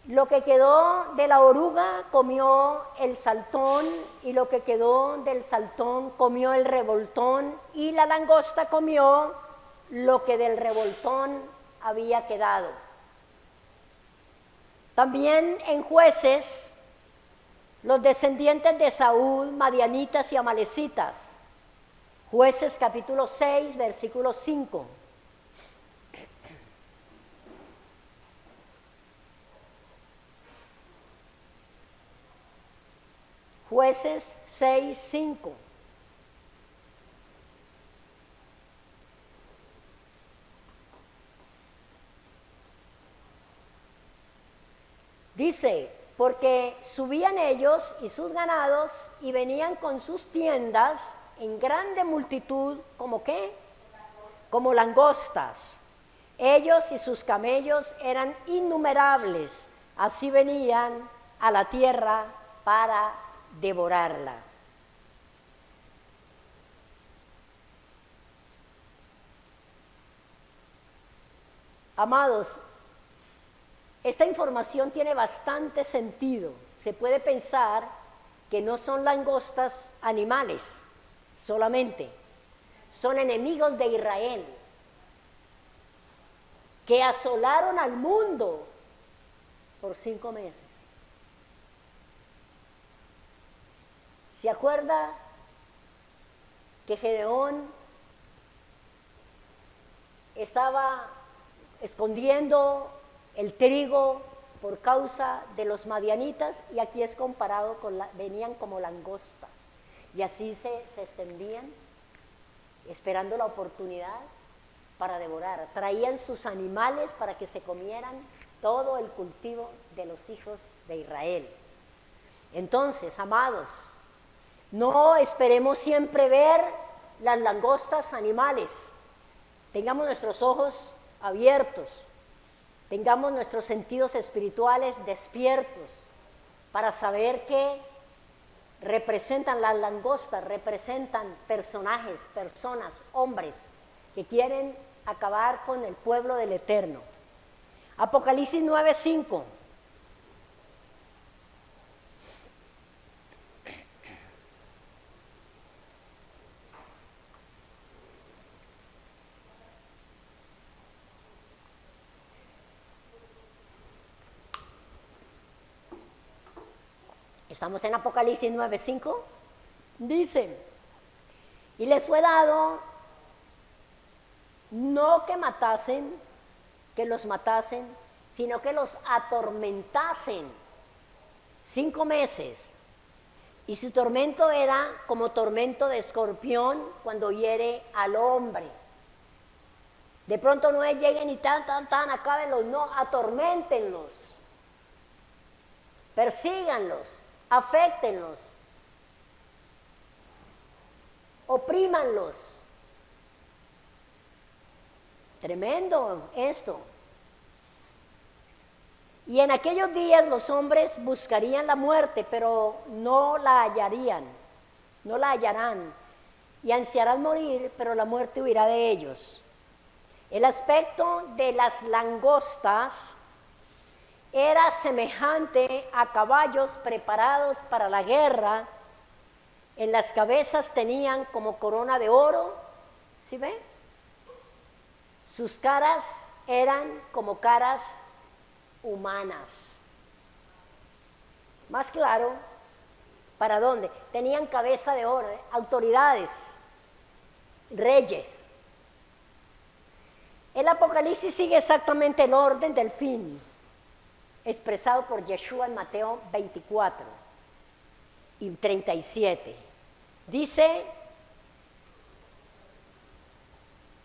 Lo que quedó de la oruga comió el saltón, y lo que quedó del saltón comió el revoltón, y la langosta comió lo que del revoltón había quedado. También en Jueces, los descendientes de Saúl, madianitas y amalecitas. Jueces capítulo 6, versículo 5. Jueces 6, 5. Dice, porque subían ellos y sus ganados y venían con sus tiendas en grande multitud, ¿como qué? Como langostas. Ellos y sus camellos eran innumerables, así venían a la tierra para devorarla. Amados, esta información tiene bastante sentido. Se puede pensar que no son langostas animales solamente, son enemigos de Israel que asolaron al mundo por 5 meses. ¿Se acuerda que Gedeón estaba escondiendo el trigo por causa de los madianitas? Y aquí es comparado con venían como langostas y así se extendían esperando la oportunidad para devorar. Traían sus animales para que se comieran todo el cultivo de los hijos de Israel. Entonces, amados, no esperemos siempre ver las langostas animales. Tengamos nuestros ojos abiertos, tengamos nuestros sentidos espirituales despiertos para saber que representan las langostas, representan personajes, personas, hombres que quieren acabar con el pueblo del Eterno. Apocalipsis 9:5. Estamos en Apocalipsis 9:5. Dice, y le fue dado no que matasen, que los matasen, sino que los atormentasen 5 meses. Y su tormento era como tormento de escorpión cuando hiere al hombre. De pronto no es lleguen y tan, acábenlos, no, atorméntenlos, persíganlos, aféctenlos, oprímanlos. Tremendo esto. Y en aquellos días los hombres buscarían la muerte, pero no la hallarían, no la hallarán. Y ansiarán morir, pero la muerte huirá de ellos. El aspecto de las langostas era semejante a caballos preparados para la guerra. En las cabezas tenían como corona de oro, ¿sí ven? Sus caras eran como caras humanas. Más claro, ¿para dónde? Tenían cabeza de oro, autoridades, reyes. El Apocalipsis sigue exactamente el orden del fin, expresado por Yeshua en Mateo 24 y 37. Dice,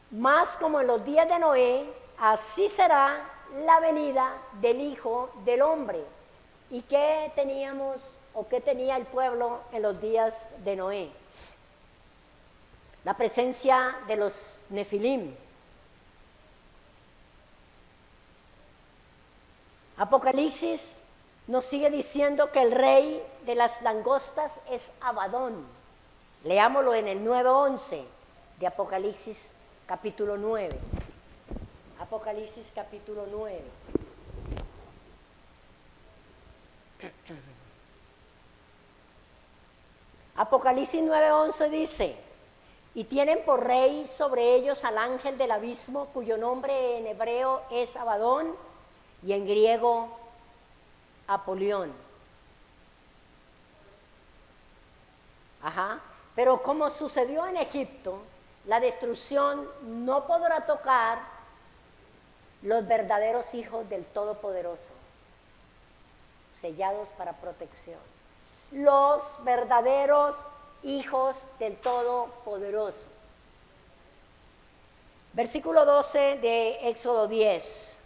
más como en los días de Noé, así será la venida del Hijo del Hombre. ¿Y qué teníamos o qué tenía el pueblo en los días de Noé? La presencia de los Nefilim. Apocalipsis nos sigue diciendo que el rey de las langostas es Abadón. Leámoslo en el 9:11 de Apocalipsis capítulo 9. Apocalipsis capítulo 9. Apocalipsis 9:11 dice, y tienen por rey sobre ellos al ángel del abismo, cuyo nombre en hebreo es Abadón y en griego Apolión. Pero como sucedió en Egipto, la destrucción no podrá tocar los verdaderos hijos del Todopoderoso, sellados para protección. Los verdaderos hijos del Todopoderoso. Versículo 12 de Éxodo 10.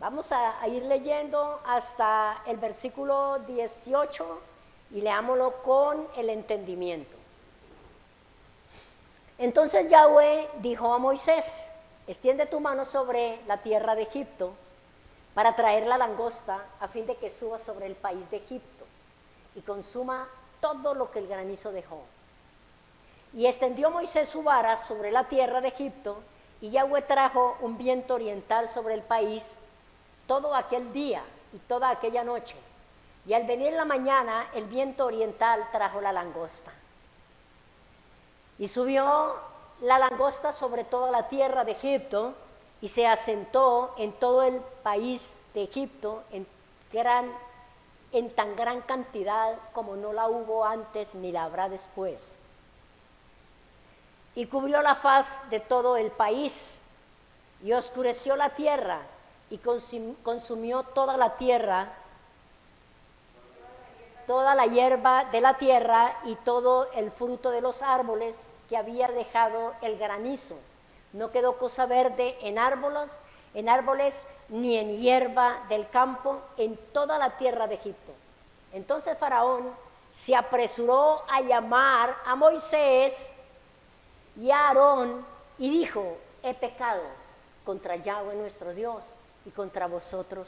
Vamos a ir leyendo hasta el versículo 18 y leámoslo con el entendimiento. Entonces Yahweh dijo a Moisés: extiende tu mano sobre la tierra de Egipto para traer la langosta, a fin de que suba sobre el país de Egipto y consuma todo lo que el granizo dejó. Y extendió Moisés su vara sobre la tierra de Egipto, y Yahweh trajo un viento oriental sobre el país todo aquel día y toda aquella noche. Y al venir la mañana, el viento oriental trajo la langosta. Y subió la langosta sobre toda la tierra de Egipto, y se asentó en todo el país de Egipto en tan gran cantidad como no la hubo antes ni la habrá después. Y cubrió la faz de todo el país, y oscureció la tierra, y consumió toda la tierra, toda la hierba de la tierra y todo el fruto de los árboles que había dejado el granizo. No quedó cosa verde en árboles ni en hierba del campo en toda la tierra de Egipto. Entonces Faraón se apresuró a llamar a Moisés y a Aarón y dijo: he pecado contra Yahweh nuestro Dios y contra vosotros.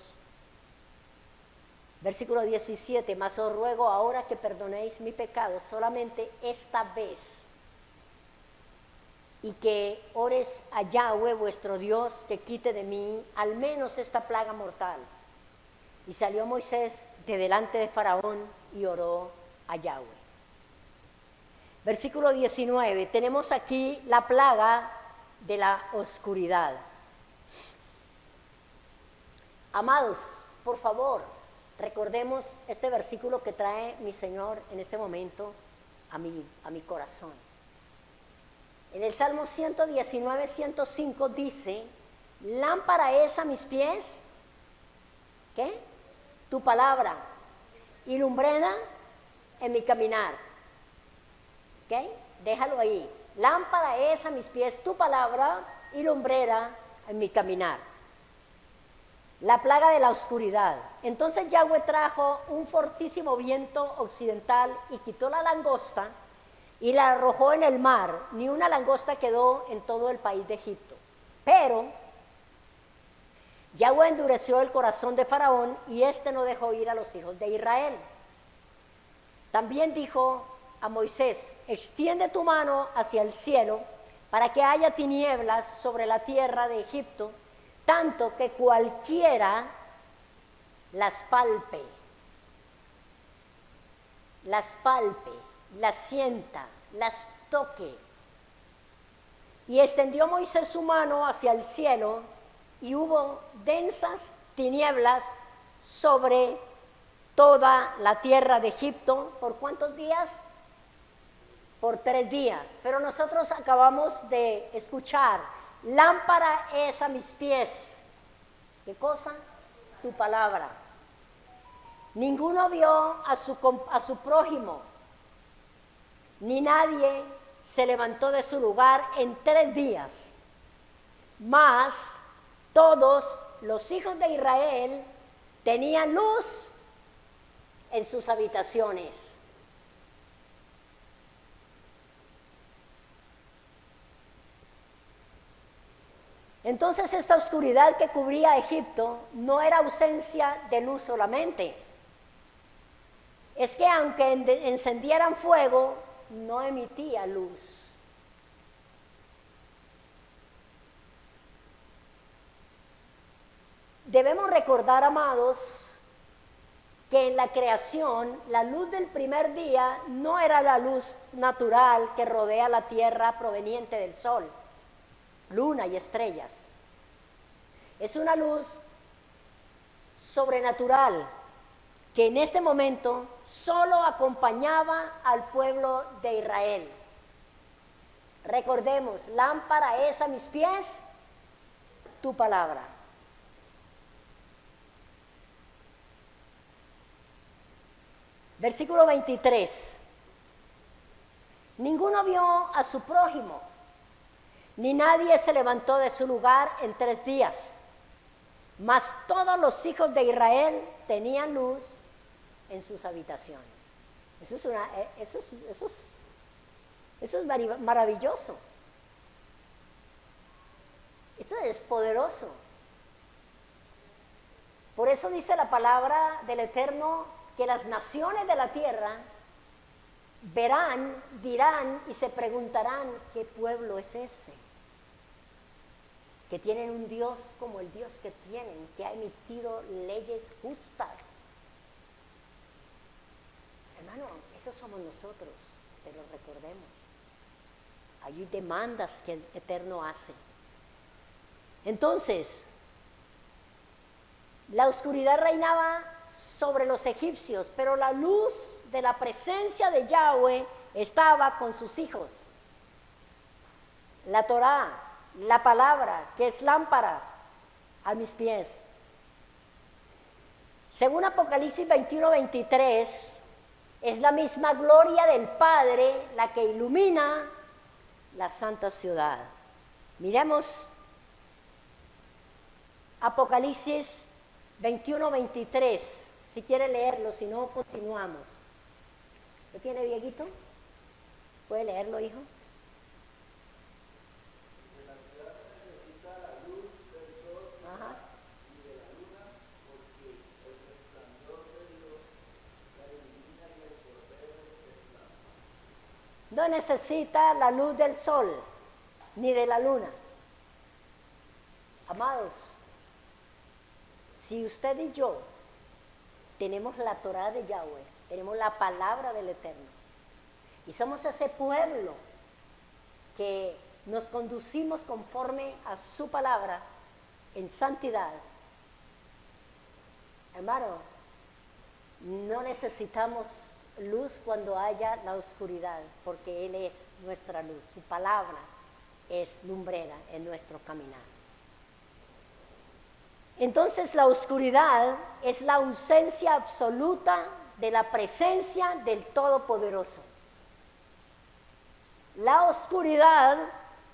Versículo 17: mas os ruego ahora que perdonéis mi pecado solamente esta vez, y que ores a Yahweh vuestro Dios, que quite de mí al menos esta plaga mortal. Y salió Moisés de delante de Faraón y oró a Yahweh. Versículo 19, tenemos aquí la plaga de la oscuridad. Amados, por favor, recordemos este versículo que trae mi Señor en este momento a mi corazón. En el Salmo 119, 105 dice: lámpara es a mis pies, ¿qué? Tu palabra, y lumbrera en mi caminar. ¿Ok? Déjalo ahí. Lámpara es a mis pies tu palabra y lumbrera en mi caminar. La plaga de la oscuridad. Entonces Yahweh trajo un fortísimo viento occidental y quitó la langosta y la arrojó en el mar. Ni una langosta quedó en todo el país de Egipto. Pero Yahweh endureció el corazón de Faraón y éste no dejó ir a los hijos de Israel. También dijo a Moisés: extiende tu mano hacia el cielo para que haya tinieblas sobre la tierra de Egipto, tanto que cualquiera las palpe, las sienta, las toque. Y extendió Moisés su mano hacia el cielo, y hubo densas tinieblas sobre toda la tierra de Egipto. ¿Por cuántos días? Por 3 días. Pero nosotros acabamos de escuchar: lámpara es a mis pies. ¿Qué cosa? Tu palabra. Ninguno vio a su prójimo, ni nadie se levantó de su lugar en 3 días. Mas todos los hijos de Israel tenían luz en sus habitaciones. Entonces esta oscuridad que cubría a Egipto no era ausencia de luz solamente. Es que aunque encendieran fuego, no emitía luz. Debemos recordar, amados, que en la creación la luz del primer día no era la luz natural que rodea la tierra proveniente del sol, luna y estrellas. Es una luz sobrenatural que en este momento solo acompañaba al pueblo de Israel. Recordemos: lámpara es a mis pies tu palabra. Versículo 23. Ninguno vio a su prójimo, ni nadie se levantó de su lugar en 3 días. mas todos los hijos de Israel tenían luz en sus habitaciones. Eso es maravilloso. Esto es poderoso. Por eso dice la palabra del Eterno que las naciones de la tierra verán, dirán y se preguntarán, ¿qué pueblo es ese? Que tienen un Dios como el Dios que tienen, que ha emitido leyes justas. Hermano, esos somos nosotros, pero recordemos, hay demandas que el Eterno hace. Entonces, la oscuridad reinaba sobre los egipcios, pero la luz de la presencia de Yahweh estaba con sus hijos. La Torá, la palabra, que es lámpara a mis pies. Según Apocalipsis 21-23, es la misma gloria del Padre la que ilumina la santa ciudad. Miremos Apocalipsis 21-23, si quiere leerlo, si no continuamos. ¿Lo tiene, Dieguito? ¿Puede leerlo, hijo? La ciudad necesita la luz del sol y de la luna, porque el resplandor de Dios la ilumina y el cordero es lámpara. No necesita la luz del sol ni de la luna. Amados, si usted y yo tenemos la Torá de Yahweh, tenemos la palabra del Eterno, y somos ese pueblo que nos conducimos conforme a su palabra en santidad, hermano, no necesitamos luz cuando haya la oscuridad, porque Él es nuestra luz, su palabra es lumbrera en nuestro caminar. Entonces la oscuridad es la ausencia absoluta de la presencia del Todopoderoso. La oscuridad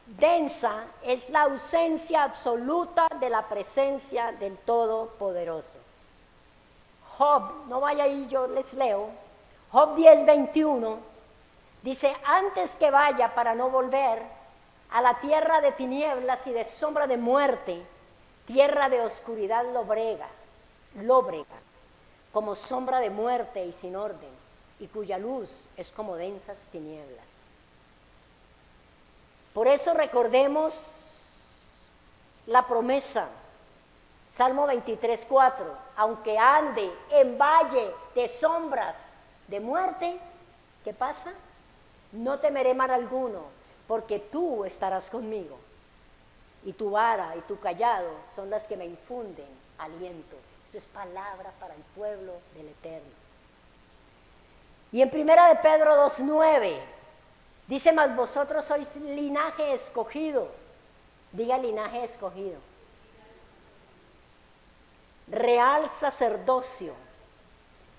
densa es la ausencia absoluta de la presencia del Todopoderoso. Job, no vaya ahí, yo les leo. Job 10:21 dice, antes que vaya para no volver a la tierra de tinieblas y de sombra de muerte, tierra de oscuridad lóbrega, como sombra de muerte y sin orden, y cuya luz es como densas tinieblas. Por eso recordemos la promesa, Salmo 23:4, aunque ande en valle de sombras de muerte, ¿qué pasa? No temeré mal alguno, porque tú estarás conmigo. Y tu vara y tu callado son las que me infunden aliento. Esto es palabra para el pueblo del Eterno. Y en 1 de Pedro 2:9 dice, mas vosotros sois linaje escogido. Diga linaje escogido. Real sacerdocio,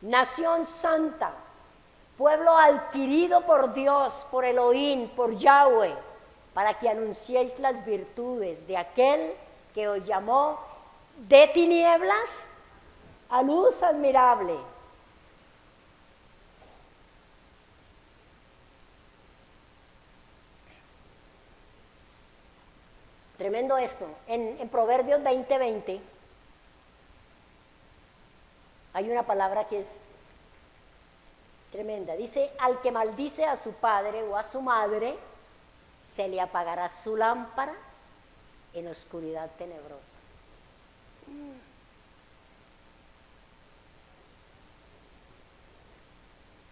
nación santa, pueblo adquirido por Dios, por Elohim, por Yahweh, para que anunciéis las virtudes de aquel que os llamó de tinieblas a luz admirable. Tremendo esto. En Proverbios 20:20 hay una palabra que es tremenda. Dice, al que maldice a su padre o a su madre, se le apagará su lámpara en oscuridad tenebrosa.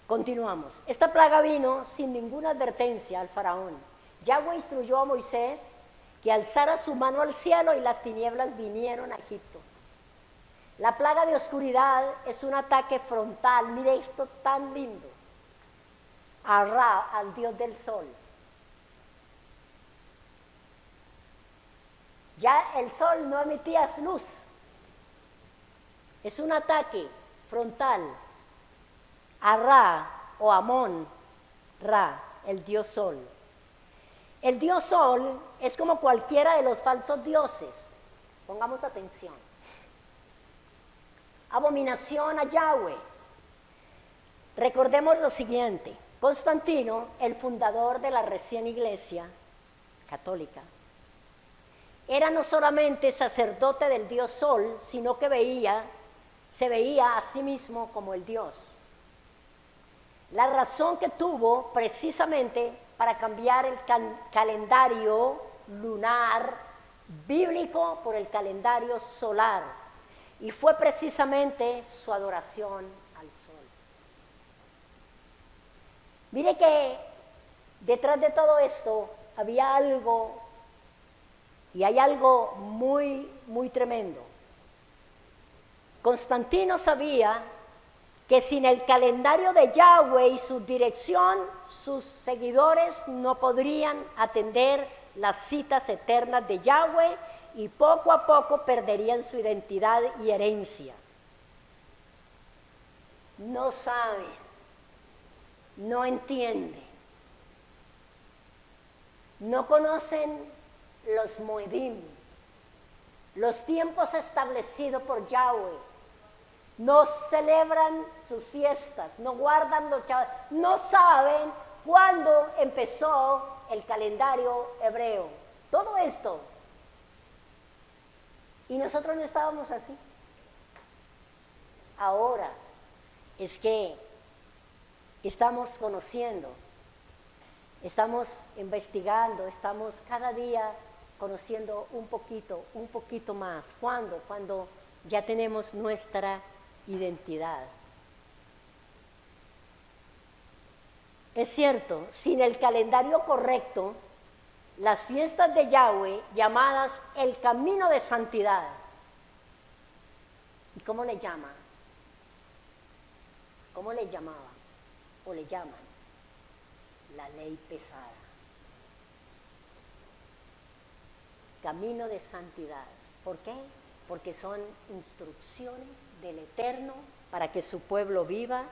Continuamos. Esta plaga vino sin ninguna advertencia al faraón. Yahweh instruyó a Moisés que alzara su mano al cielo y las tinieblas vinieron a Egipto. La plaga de oscuridad es un ataque frontal. Mire esto tan lindo. A Ra, al Dios del sol. Ya el sol no emitía luz. Es un ataque frontal a Ra o Amón, Ra, el dios sol. El dios sol es como cualquiera de los falsos dioses. Pongamos atención. abominación a Yahweh. Recordemos lo siguiente: Constantino, el fundador de la recién iglesia católica, era no solamente sacerdote del dios Sol, sino que se veía a sí mismo como el Dios. La razón que tuvo precisamente para cambiar el calendario lunar bíblico por el calendario solar, y fue precisamente su adoración al sol. Mire que detrás de todo esto había algo, y hay algo muy, muy tremendo. Constantino sabía que sin el calendario de Yahweh y su dirección, sus seguidores no podrían atender las citas eternas de Yahweh y poco a poco perderían su identidad y herencia. No sabe, no entiende, no conocen los moedim, los tiempos establecidos por Yahweh. No celebran sus fiestas, no guardan los Shabbat, no saben cuándo empezó el calendario hebreo. Todo esto. Y nosotros no estábamos así. Ahora es que estamos conociendo, estamos investigando, estamos cada día conociendo un poquito más. ¿Cuándo? Cuando ya tenemos nuestra identidad. Es cierto, sin el calendario correcto, las fiestas de Yahweh, llamadas el camino de santidad, ¿y cómo le llaman? ¿Cómo le llamaban? O le llaman la ley pesada. Camino de santidad. ¿Por qué? Porque son instrucciones del Eterno para que su pueblo viva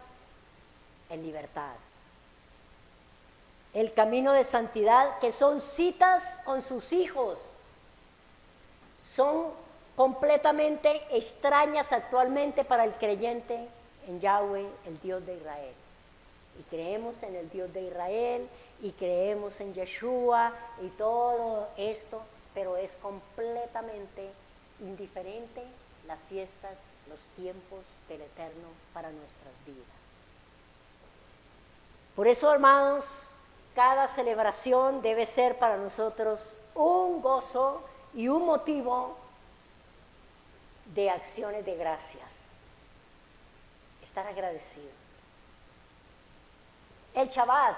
en libertad. El camino de santidad, que son citas con sus hijos, son completamente extrañas actualmente para el creyente en Yahweh, el Dios de Israel. Y creemos en el Dios de Israel, y creemos en Yeshua, y todo esto, pero es completamente indiferente las fiestas, los tiempos del Eterno para nuestras vidas. Por eso, hermanos, cada celebración debe ser para nosotros un gozo y un motivo de acciones de gracias. Estar agradecidos. El Shabbat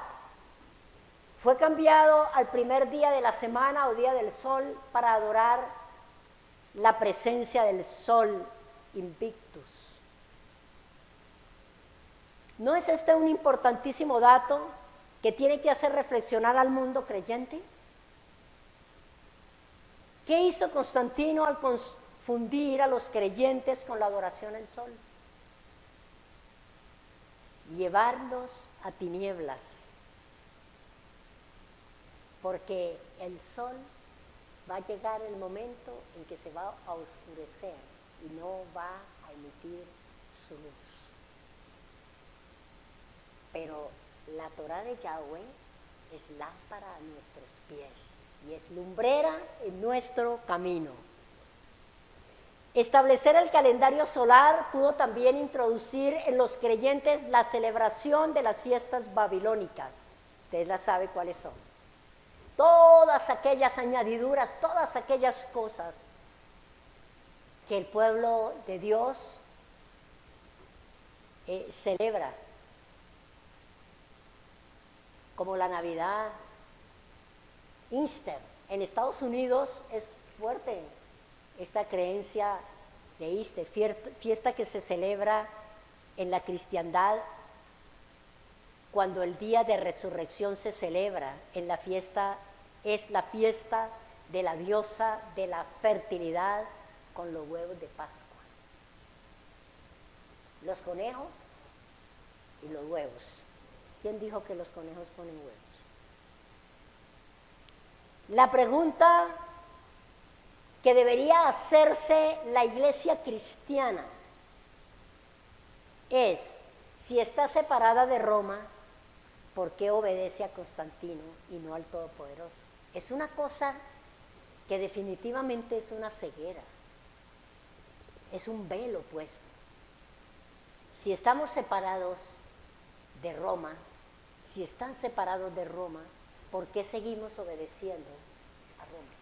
fue cambiado al primer día de la semana o día del sol para adorar la presencia del sol invictus. ¿No es este un importantísimo dato que tiene que hacer reflexionar al mundo creyente? ¿Qué hizo Constantino al confundir a los creyentes con la adoración al sol? Llevarlos a tinieblas, porque el sol va a llegar el momento en que se va a oscurecer y no va a emitir su luz. Pero la Torá de Yahweh es lámpara a nuestros pies y es lumbrera en nuestro camino. Establecer el calendario solar pudo también introducir en los creyentes la celebración de las fiestas babilónicas. Ustedes las saben cuáles son. Todas aquellas añadiduras, todas aquellas cosas que el pueblo de Dios celebra, como la Navidad, Easter. En Estados Unidos es fuerte esta creencia de Easter, fiesta que se celebra en la cristiandad cuando el día de resurrección se celebra. En la fiesta es la fiesta de la diosa de la fertilidad con los huevos de Pascua. Los conejos y los huevos. ¿Quién dijo que los conejos ponen huevos? La pregunta que debería hacerse la iglesia cristiana es, si está separada de Roma, ¿por qué obedece a Constantino y no al Todopoderoso? Es una cosa que definitivamente es una ceguera, es un velo puesto. Si estamos separados de Roma, si están separados de Roma, ¿por qué seguimos obedeciendo a Roma?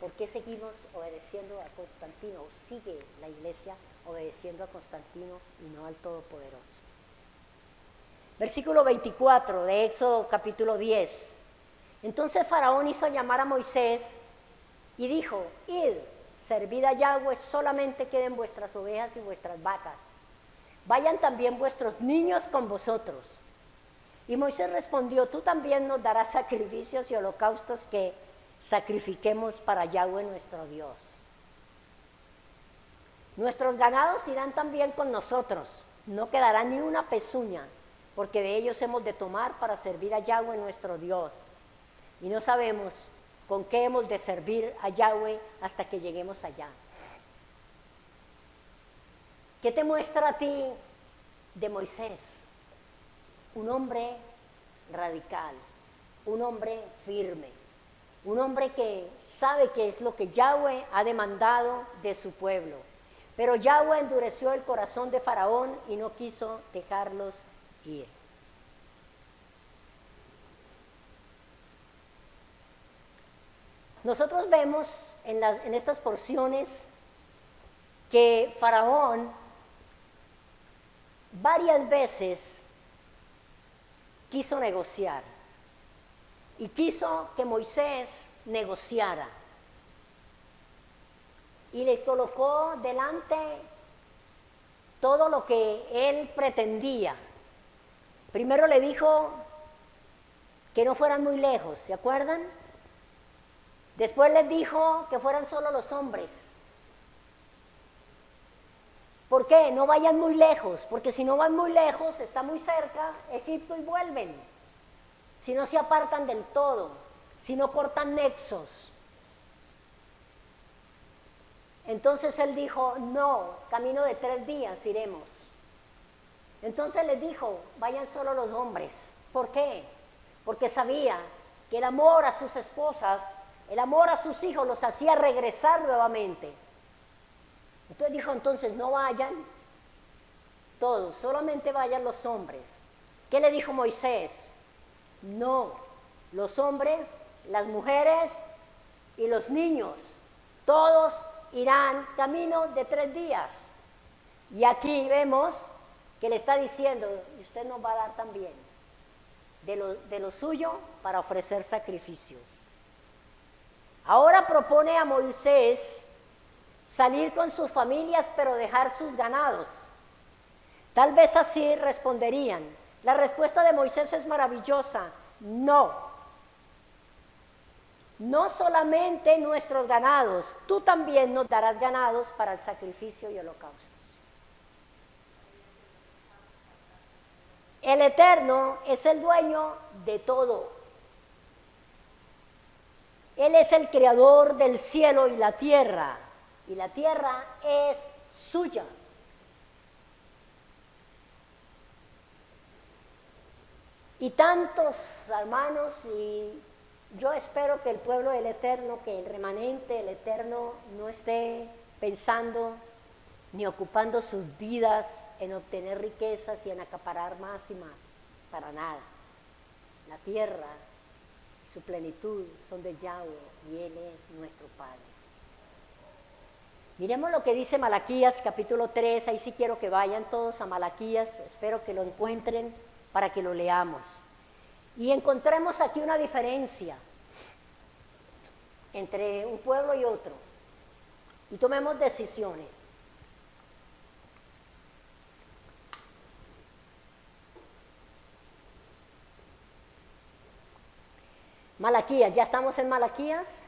¿Por qué seguimos obedeciendo a Constantino? ¿O sigue la iglesia obedeciendo a Constantino y no al Todopoderoso? Versículo 24 de Éxodo capítulo 10. Entonces Faraón hizo llamar a Moisés y dijo: id, servid a Yahweh, solamente queden vuestras ovejas y vuestras vacas. Vayan también vuestros niños con vosotros. Y Moisés respondió: tú también nos darás sacrificios y holocaustos que sacrifiquemos para Yahweh nuestro Dios. Nuestros ganados irán también con nosotros, no quedará ni una pezuña, porque de ellos hemos de tomar para servir a Yahweh nuestro Dios. Y no sabemos con qué hemos de servir a Yahweh hasta que lleguemos allá. ¿Qué te muestra a ti de Moisés? Un hombre radical, un hombre firme, un hombre que sabe qué es lo que Yahweh ha demandado de su pueblo. Pero Yahweh endureció el corazón de Faraón y no quiso dejarlos ir. Nosotros vemos en estas porciones que Faraón varias veces quiso negociar y quiso que Moisés negociara y le colocó delante todo lo que él pretendía. Primero le dijo que no fueran muy lejos, ¿se acuerdan? Después les dijo que fueran solo los hombres. ¿Por qué? No vayan muy lejos, porque si no van muy lejos, está muy cerca Egipto y vuelven. Si no se apartan del todo, si no cortan nexos. Entonces él dijo: no, camino de 3 días iremos. Entonces les dijo: vayan solo los hombres. ¿Por qué? Porque sabía que el amor a sus esposas, el amor a sus hijos los hacía regresar nuevamente. Entonces dijo: entonces no vayan todos, solamente vayan los hombres. ¿Qué le dijo Moisés? No, los hombres, las mujeres y los niños, todos irán camino de 3 días. Y aquí vemos que le está diciendo: y usted nos va a dar también de lo suyo para ofrecer sacrificios. Ahora propone a Moisés salir con sus familias, pero dejar sus ganados. Tal vez así responderían. La respuesta de Moisés es maravillosa: no. No solamente nuestros ganados, tú también nos darás ganados para el sacrificio y holocaustos. El Eterno es el dueño de todo. Él es el creador del cielo y la tierra es suya. Y tantos hermanos, y yo espero que el pueblo del Eterno, que el remanente del Eterno no esté pensando ni ocupando sus vidas en obtener riquezas y en acaparar más y más, para nada. La tierra y su plenitud son de Yahweh y Él es nuestro Padre. Miremos lo que dice Malaquías capítulo 3, ahí sí quiero que vayan todos a Malaquías, espero que lo encuentren para que lo leamos. Y encontremos aquí una diferencia entre un pueblo y otro, y tomemos decisiones. Malaquías, ¿ya estamos en Malaquías?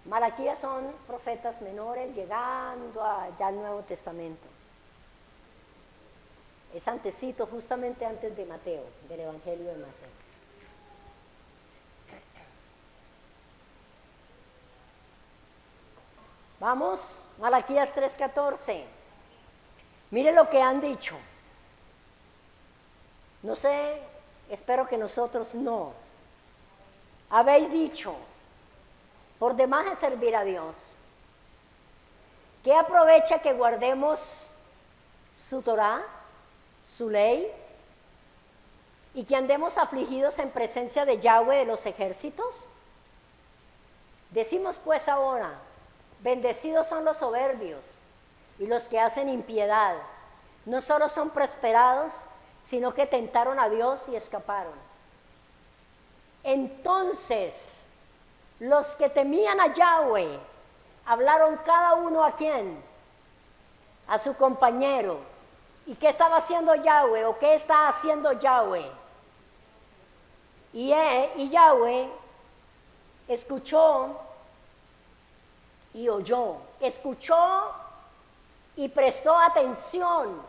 Malaquías son profetas menores llegando ya al Nuevo Testamento. Es antecito, justamente antes de Mateo, del Evangelio de Mateo. Vamos, Malaquías 3:14. Mire lo que han dicho. No sé, espero que nosotros no. Habéis dicho, por demás es servir a Dios. ¿Qué aprovecha que guardemos su Torá, su ley, y que andemos afligidos en presencia de Yahweh de los ejércitos? Decimos pues ahora, bendecidos son los soberbios y los que hacen impiedad. No solo son prosperados, sino que tentaron a Dios y escaparon. Entonces, los que temían a Yahweh, hablaron cada uno a quién, a su compañero. ¿Y qué estaba haciendo Yahweh o qué está haciendo Yahweh? Y Yahweh escuchó y oyó, escuchó y prestó atención,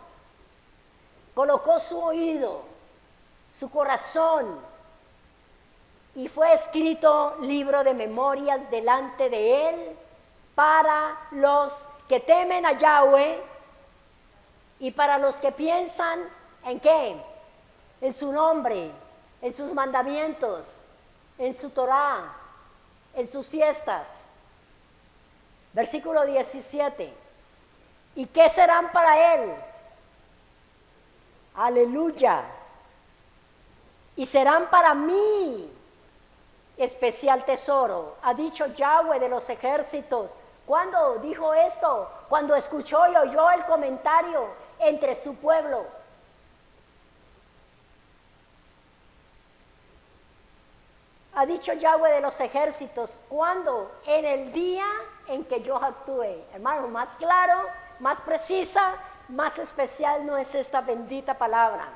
colocó su oído, su corazón, y fue escrito libro de memorias delante de él para los que temen a Yahweh y para los que piensan en qué, en su nombre, en sus mandamientos, en su Torá, en sus fiestas. Versículo 17. ¿Y qué serán para él? Aleluya. Y serán para mí especial tesoro, ha dicho Yahweh de los ejércitos. ¿Cuándo dijo esto? Cuando escuchó y oyó el comentario entre su pueblo. Ha dicho Yahweh de los ejércitos, ¿cuándo? En el día en que yo actúe. Hermano, más claro, más precisa, más especial no es esta bendita palabra.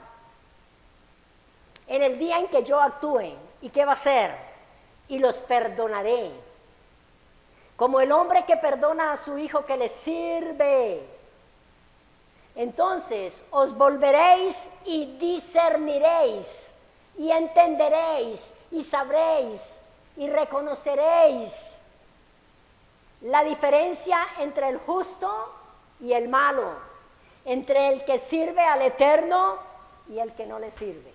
En el día en que yo actúe. ¿Y qué va a hacer? Y los perdonaré. Como el hombre que perdona a su hijo que le sirve. Entonces os volveréis y discerniréis y entenderéis y sabréis y reconoceréis la diferencia entre el justo y el malo, entre el que sirve al Eterno y el que no le sirve.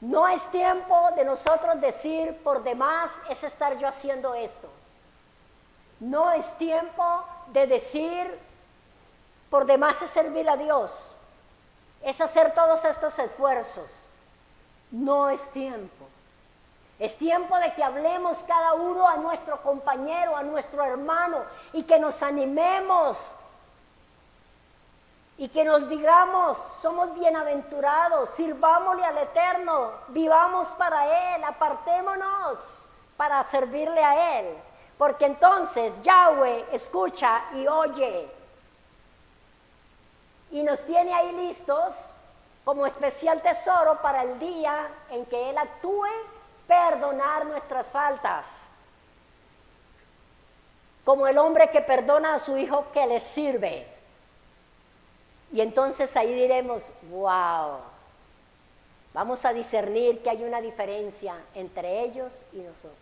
No es tiempo de nosotros decir por demás es estar yo haciendo esto. No es tiempo de decir por demás es servir a Dios, es hacer todos estos esfuerzos. No es tiempo. Es tiempo de que hablemos cada uno a nuestro compañero, a nuestro hermano, y que nos animemos y que nos digamos, somos bienaventurados, sirvámosle al Eterno, vivamos para Él, apartémonos para servirle a Él, porque entonces Yahweh escucha y oye y nos tiene ahí listos como especial tesoro para el día en que Él actúe, perdonar nuestras faltas, como el hombre que perdona a su hijo que le sirve. Y entonces ahí diremos, wow, vamos a discernir que hay una diferencia entre ellos y nosotros.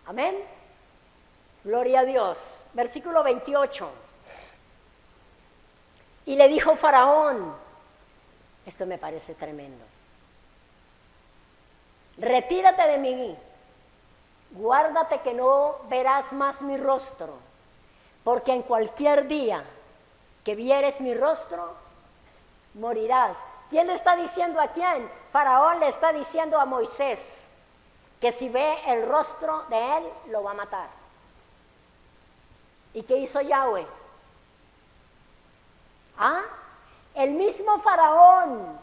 Amén. Gloria a Dios. Versículo 28. Y le dijo Faraón, esto me parece tremendo, retírate de mí, guárdate que no verás más mi rostro, porque en cualquier día que vieres mi rostro, morirás. ¿Quién le está diciendo a quién? Faraón le está diciendo a Moisés que si ve el rostro de él, lo va a matar. ¿Y qué hizo Yahweh? El mismo Faraón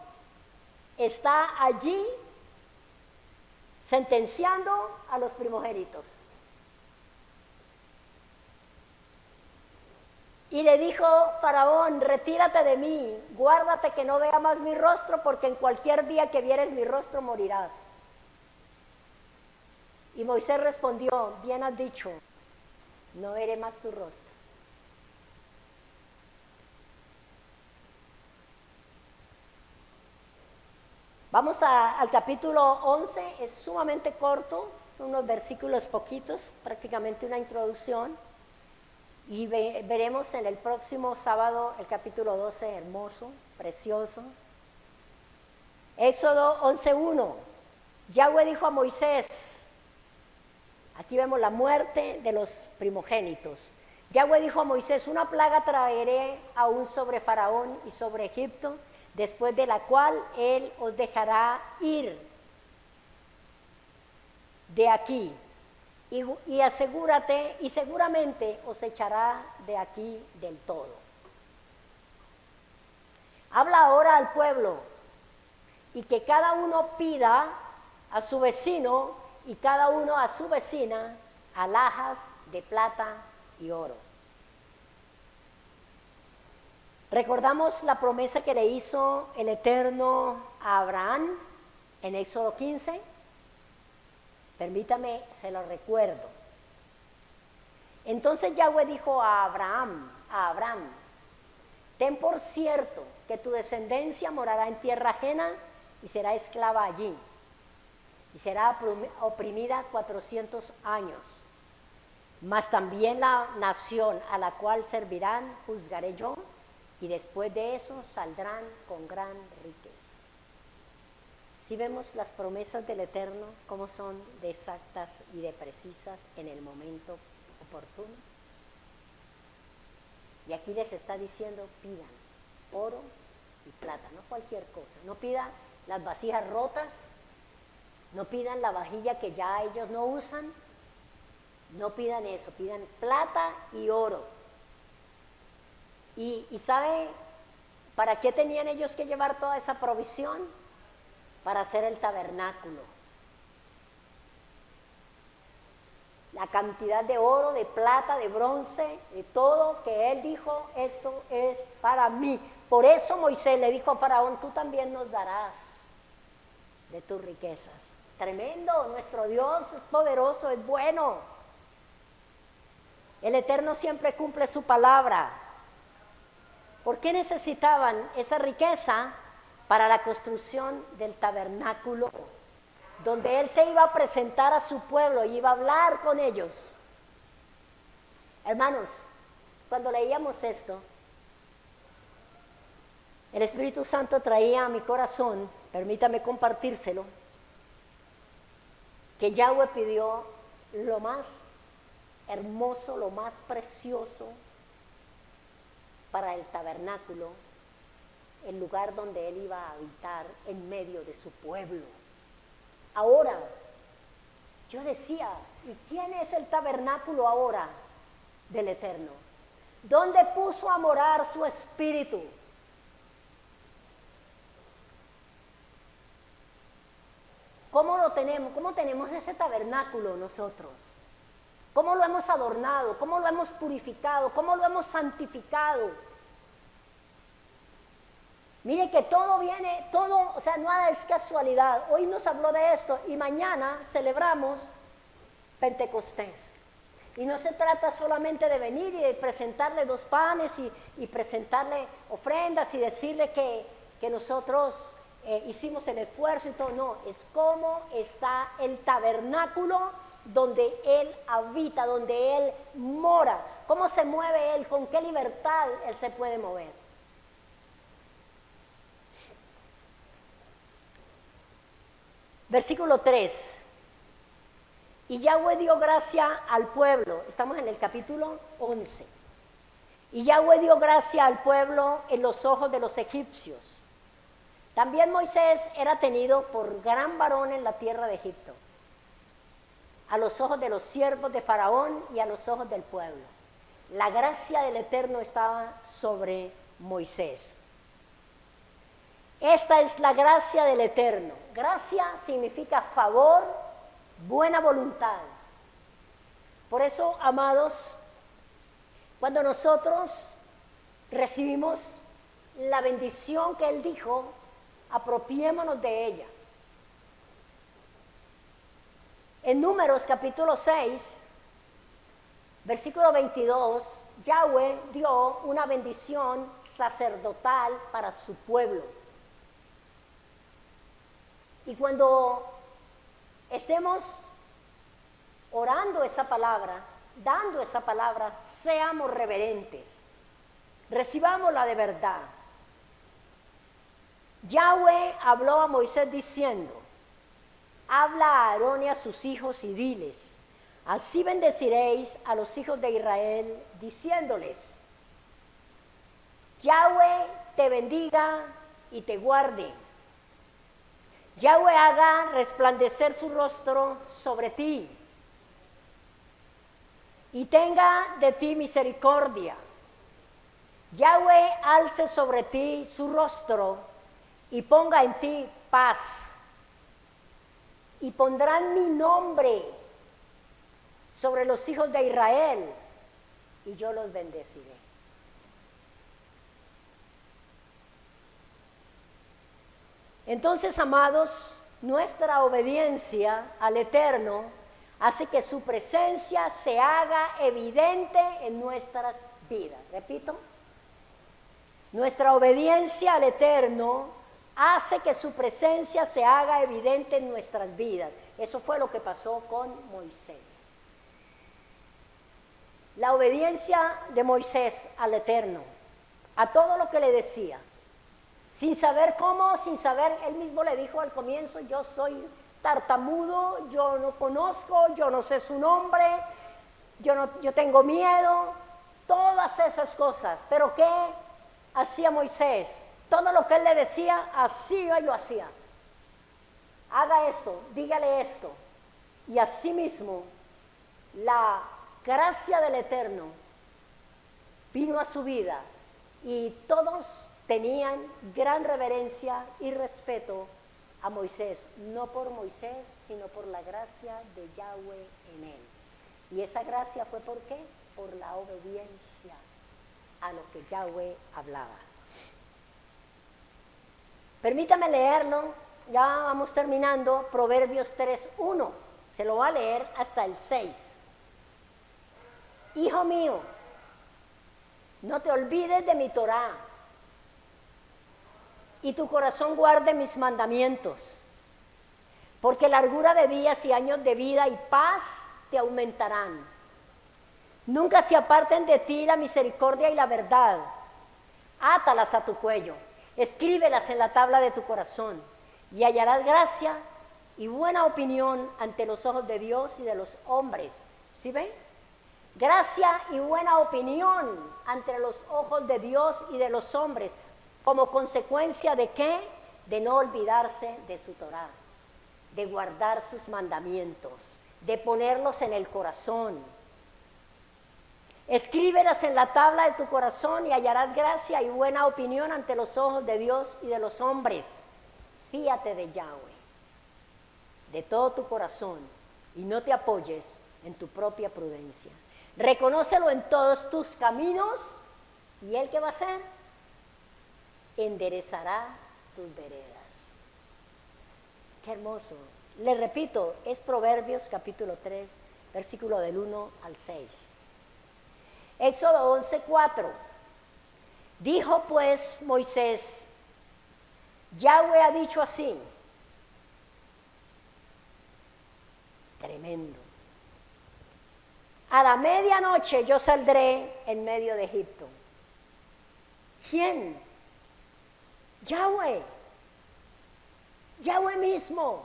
está allí sentenciando a los primogénitos. Y le dijo Faraón, retírate de mí, guárdate que no vea más mi rostro, porque en cualquier día que vieres mi rostro morirás. Y Moisés respondió, bien has dicho, no veré más tu rostro. Vamos al capítulo 11, es sumamente corto, unos versículos poquitos, prácticamente una introducción. Y veremos en el próximo sábado el capítulo 12, hermoso, precioso. Éxodo 11:1. Yahweh dijo a Moisés, aquí vemos la muerte de los primogénitos. Yahweh dijo a Moisés, una plaga traeré aún sobre Faraón y sobre Egipto, después de la cual él os dejará ir de aquí. Y asegúrate, y seguramente os echará de aquí del todo. Habla ahora al pueblo, y que cada uno pida a su vecino y cada uno a su vecina alhajas de plata y oro. Recordamos la promesa que le hizo el Eterno a Abraham en Éxodo 15. Permítame, se lo recuerdo. Entonces Yahweh dijo a Abraham, ten por cierto que tu descendencia morará en tierra ajena y será esclava allí, y será oprimida 400 años. Mas también la nación a la cual servirán juzgaré yo, y después de eso saldrán con gran riqueza. Si vemos las promesas del Eterno, cómo son de exactas y de precisas en el momento oportuno. Y aquí les está diciendo, pidan oro y plata, no cualquier cosa. No pidan las vasijas rotas, no pidan la vajilla que ya ellos no usan, no pidan eso, pidan plata y oro. ¿Y sabe para qué tenían ellos que llevar toda esa provisión? Para hacer el tabernáculo. La cantidad de oro, de plata, de bronce, de todo que él dijo, esto es para mí. Por eso Moisés le dijo a Faraón, tú también nos darás de tus riquezas. Tremendo, nuestro Dios es poderoso, es bueno. El Eterno siempre cumple su palabra. ¿Por qué necesitaban esa riqueza? Para la construcción del tabernáculo, donde él se iba a presentar a su pueblo y iba a hablar con ellos. Hermanos, cuando leíamos esto, el Espíritu Santo traía a mi corazón, permítame compartírselo, que Yahweh pidió lo más hermoso, lo más precioso para el tabernáculo, el lugar donde él iba a habitar en medio de su pueblo. Ahora, yo decía, ¿y quién es el tabernáculo ahora del Eterno? ¿Dónde puso a morar su espíritu? ¿Cómo lo tenemos? ¿Cómo tenemos ese tabernáculo nosotros? ¿Cómo lo hemos adornado? ¿Cómo lo hemos purificado? ¿Cómo lo hemos santificado? Mire que todo viene, todo, o sea, nada es casualidad. Hoy nos habló de esto y mañana celebramos Pentecostés. Y no se trata solamente de venir y de presentarle 2 panes y presentarle ofrendas y decirle que nosotros hicimos el esfuerzo y todo. No, es cómo está el tabernáculo donde Él habita, donde Él mora. ¿Cómo se mueve Él? ¿Con qué libertad Él se puede mover? Versículo 3. Y Yahweh dio gracia al pueblo. Estamos en el capítulo 11. Y Yahweh dio gracia al pueblo en los ojos de los egipcios. También Moisés era tenido por gran varón en la tierra de Egipto, a los ojos de los siervos de Faraón y a los ojos del pueblo. La gracia del Eterno estaba sobre Moisés. Esta es la gracia del Eterno. Gracia significa favor, buena voluntad. Por eso, amados, cuando nosotros recibimos la bendición que Él dijo, apropiémonos de ella. En Números capítulo 6, versículo 22, Yahweh dio una bendición sacerdotal para su pueblo. Y cuando estemos orando esa palabra, dando esa palabra, seamos reverentes, recibámosla de verdad. Yahweh habló a Moisés diciendo, habla a Aarón y a sus hijos y diles, así bendeciréis a los hijos de Israel, diciéndoles, Yahweh te bendiga y te guarde. Yahweh haga resplandecer su rostro sobre ti y tenga de ti misericordia. Yahweh alce sobre ti su rostro y ponga en ti paz. Y pondrán mi nombre sobre los hijos de Israel y yo los bendeciré. Entonces, amados, nuestra obediencia al Eterno hace que su presencia se haga evidente en nuestras vidas. Repito, nuestra obediencia al Eterno hace que su presencia se haga evidente en nuestras vidas. Eso fue lo que pasó con Moisés. La obediencia de Moisés al Eterno, a todo lo que le decía, sin saber cómo, sin saber, él mismo le dijo al comienzo, yo soy tartamudo, yo no conozco, yo no sé su nombre, yo tengo miedo, todas esas cosas. Pero ¿qué hacía Moisés? Todo lo que él le decía, así iba y lo hacía. Haga esto, dígale esto. Y así mismo, la gracia del Eterno vino a su vida y todos tenían gran reverencia y respeto a Moisés, no por Moisés, sino por la gracia de Yahweh en él. Y esa gracia fue ¿por qué? Por la obediencia a lo que Yahweh hablaba. Permítame leerlo, ya vamos terminando, Proverbios 3:1, se lo va a leer hasta el 6. Hijo mío, no te olvides de mi Torá, y tu corazón guarde mis mandamientos, porque largura de días y años de vida y paz te aumentarán. Nunca se aparten de ti la misericordia y la verdad. Átalas a tu cuello, escríbelas en la tabla de tu corazón, y hallarás gracia y buena opinión ante los ojos de Dios y de los hombres. ¿Sí ven? Gracia y buena opinión ante los ojos de Dios y de los hombres. ¿Como consecuencia de qué? De no olvidarse de su Torá, de guardar sus mandamientos, de ponerlos en el corazón. Escríbelas en la tabla de tu corazón y hallarás gracia y buena opinión ante los ojos de Dios y de los hombres. Fíate de Yahweh, de todo tu corazón, y no te apoyes en tu propia prudencia. Reconócelo en todos tus caminos, y ¿Él qué va a hacer? Enderezará tus veredas. Qué hermoso. Le repito, es Proverbios capítulo 3, versículo del 1 al 6. Éxodo 11:4. Dijo pues Moisés, Yahweh ha dicho así. Tremendo. A la medianoche yo saldré en medio de Egipto. ¿Quién? Yahweh. Yahweh mismo.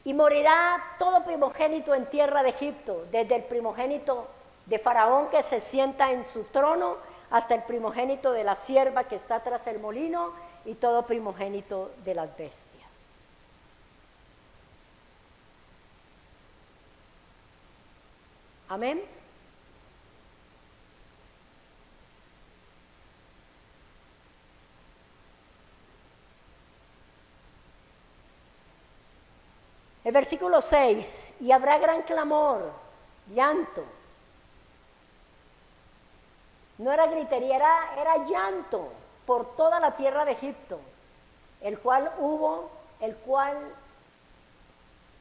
Y morirá todo primogénito en tierra de Egipto, desde el primogénito de Faraón que se sienta en su trono, hasta el primogénito de la sierva que está tras el molino, y todo primogénito de las bestias. Amén. El versículo 6, y habrá gran clamor, llanto. No era gritería, era llanto por toda la tierra de Egipto, el cual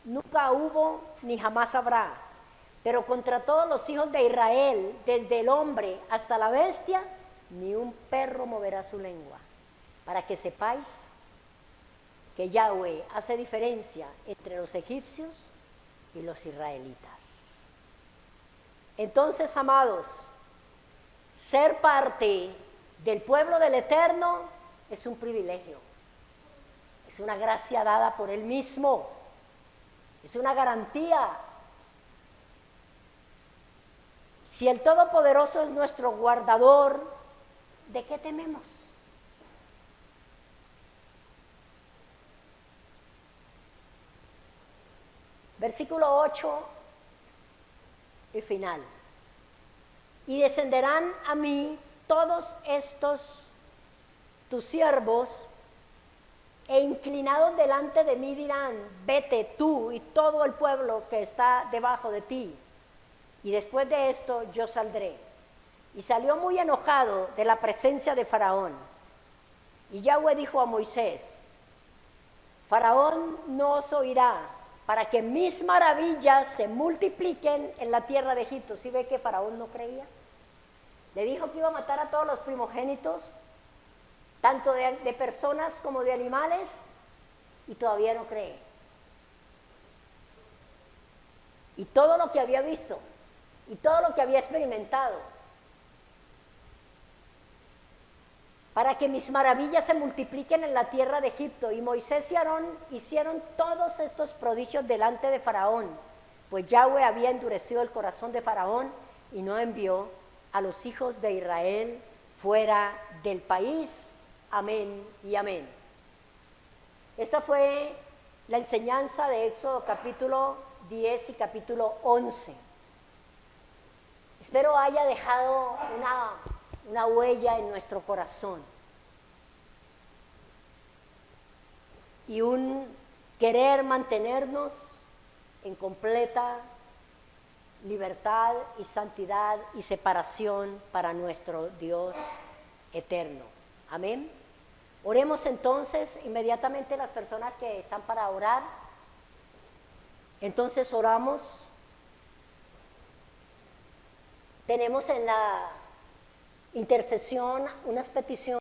nunca hubo ni jamás habrá. Pero contra todos los hijos de Israel, desde el hombre hasta la bestia, ni un perro moverá su lengua, para que sepáis que Yahweh hace diferencia entre los egipcios y los israelitas. Entonces, amados, ser parte del pueblo del Eterno es un privilegio, es una gracia dada por Él mismo, es una garantía. Si el Todopoderoso es nuestro guardador, ¿de qué tememos? Versículo 8 y final. Y descenderán a mí todos estos tus siervos, e inclinados delante de mí dirán, vete tú y todo el pueblo que está debajo de ti, y después de esto yo saldré. Y salió muy enojado de la presencia de Faraón. Y Yahweh dijo a Moisés, Faraón no os oirá, para que mis maravillas se multipliquen en la tierra de Egipto. ¿Sí ve que Faraón no creía? Le dijo que iba a matar a todos los primogénitos, tanto de personas como de animales, y todavía no cree. Y todo lo que había visto, y todo lo que había experimentado, para que mis maravillas se multipliquen en la tierra de Egipto. Y Moisés y Aarón hicieron todos estos prodigios delante de Faraón, pues Yahweh había endurecido el corazón de Faraón y no envió a los hijos de Israel fuera del país. Amén y amén. Esta fue la enseñanza de Éxodo capítulo 10 y capítulo 11. Espero haya dejado una huella en nuestro corazón y un querer mantenernos en completa libertad y santidad y separación para nuestro Dios eterno. Amén. Oremos entonces inmediatamente las personas que están para orar. Entonces oramos. Tenemos en la intercesión unas peticiones.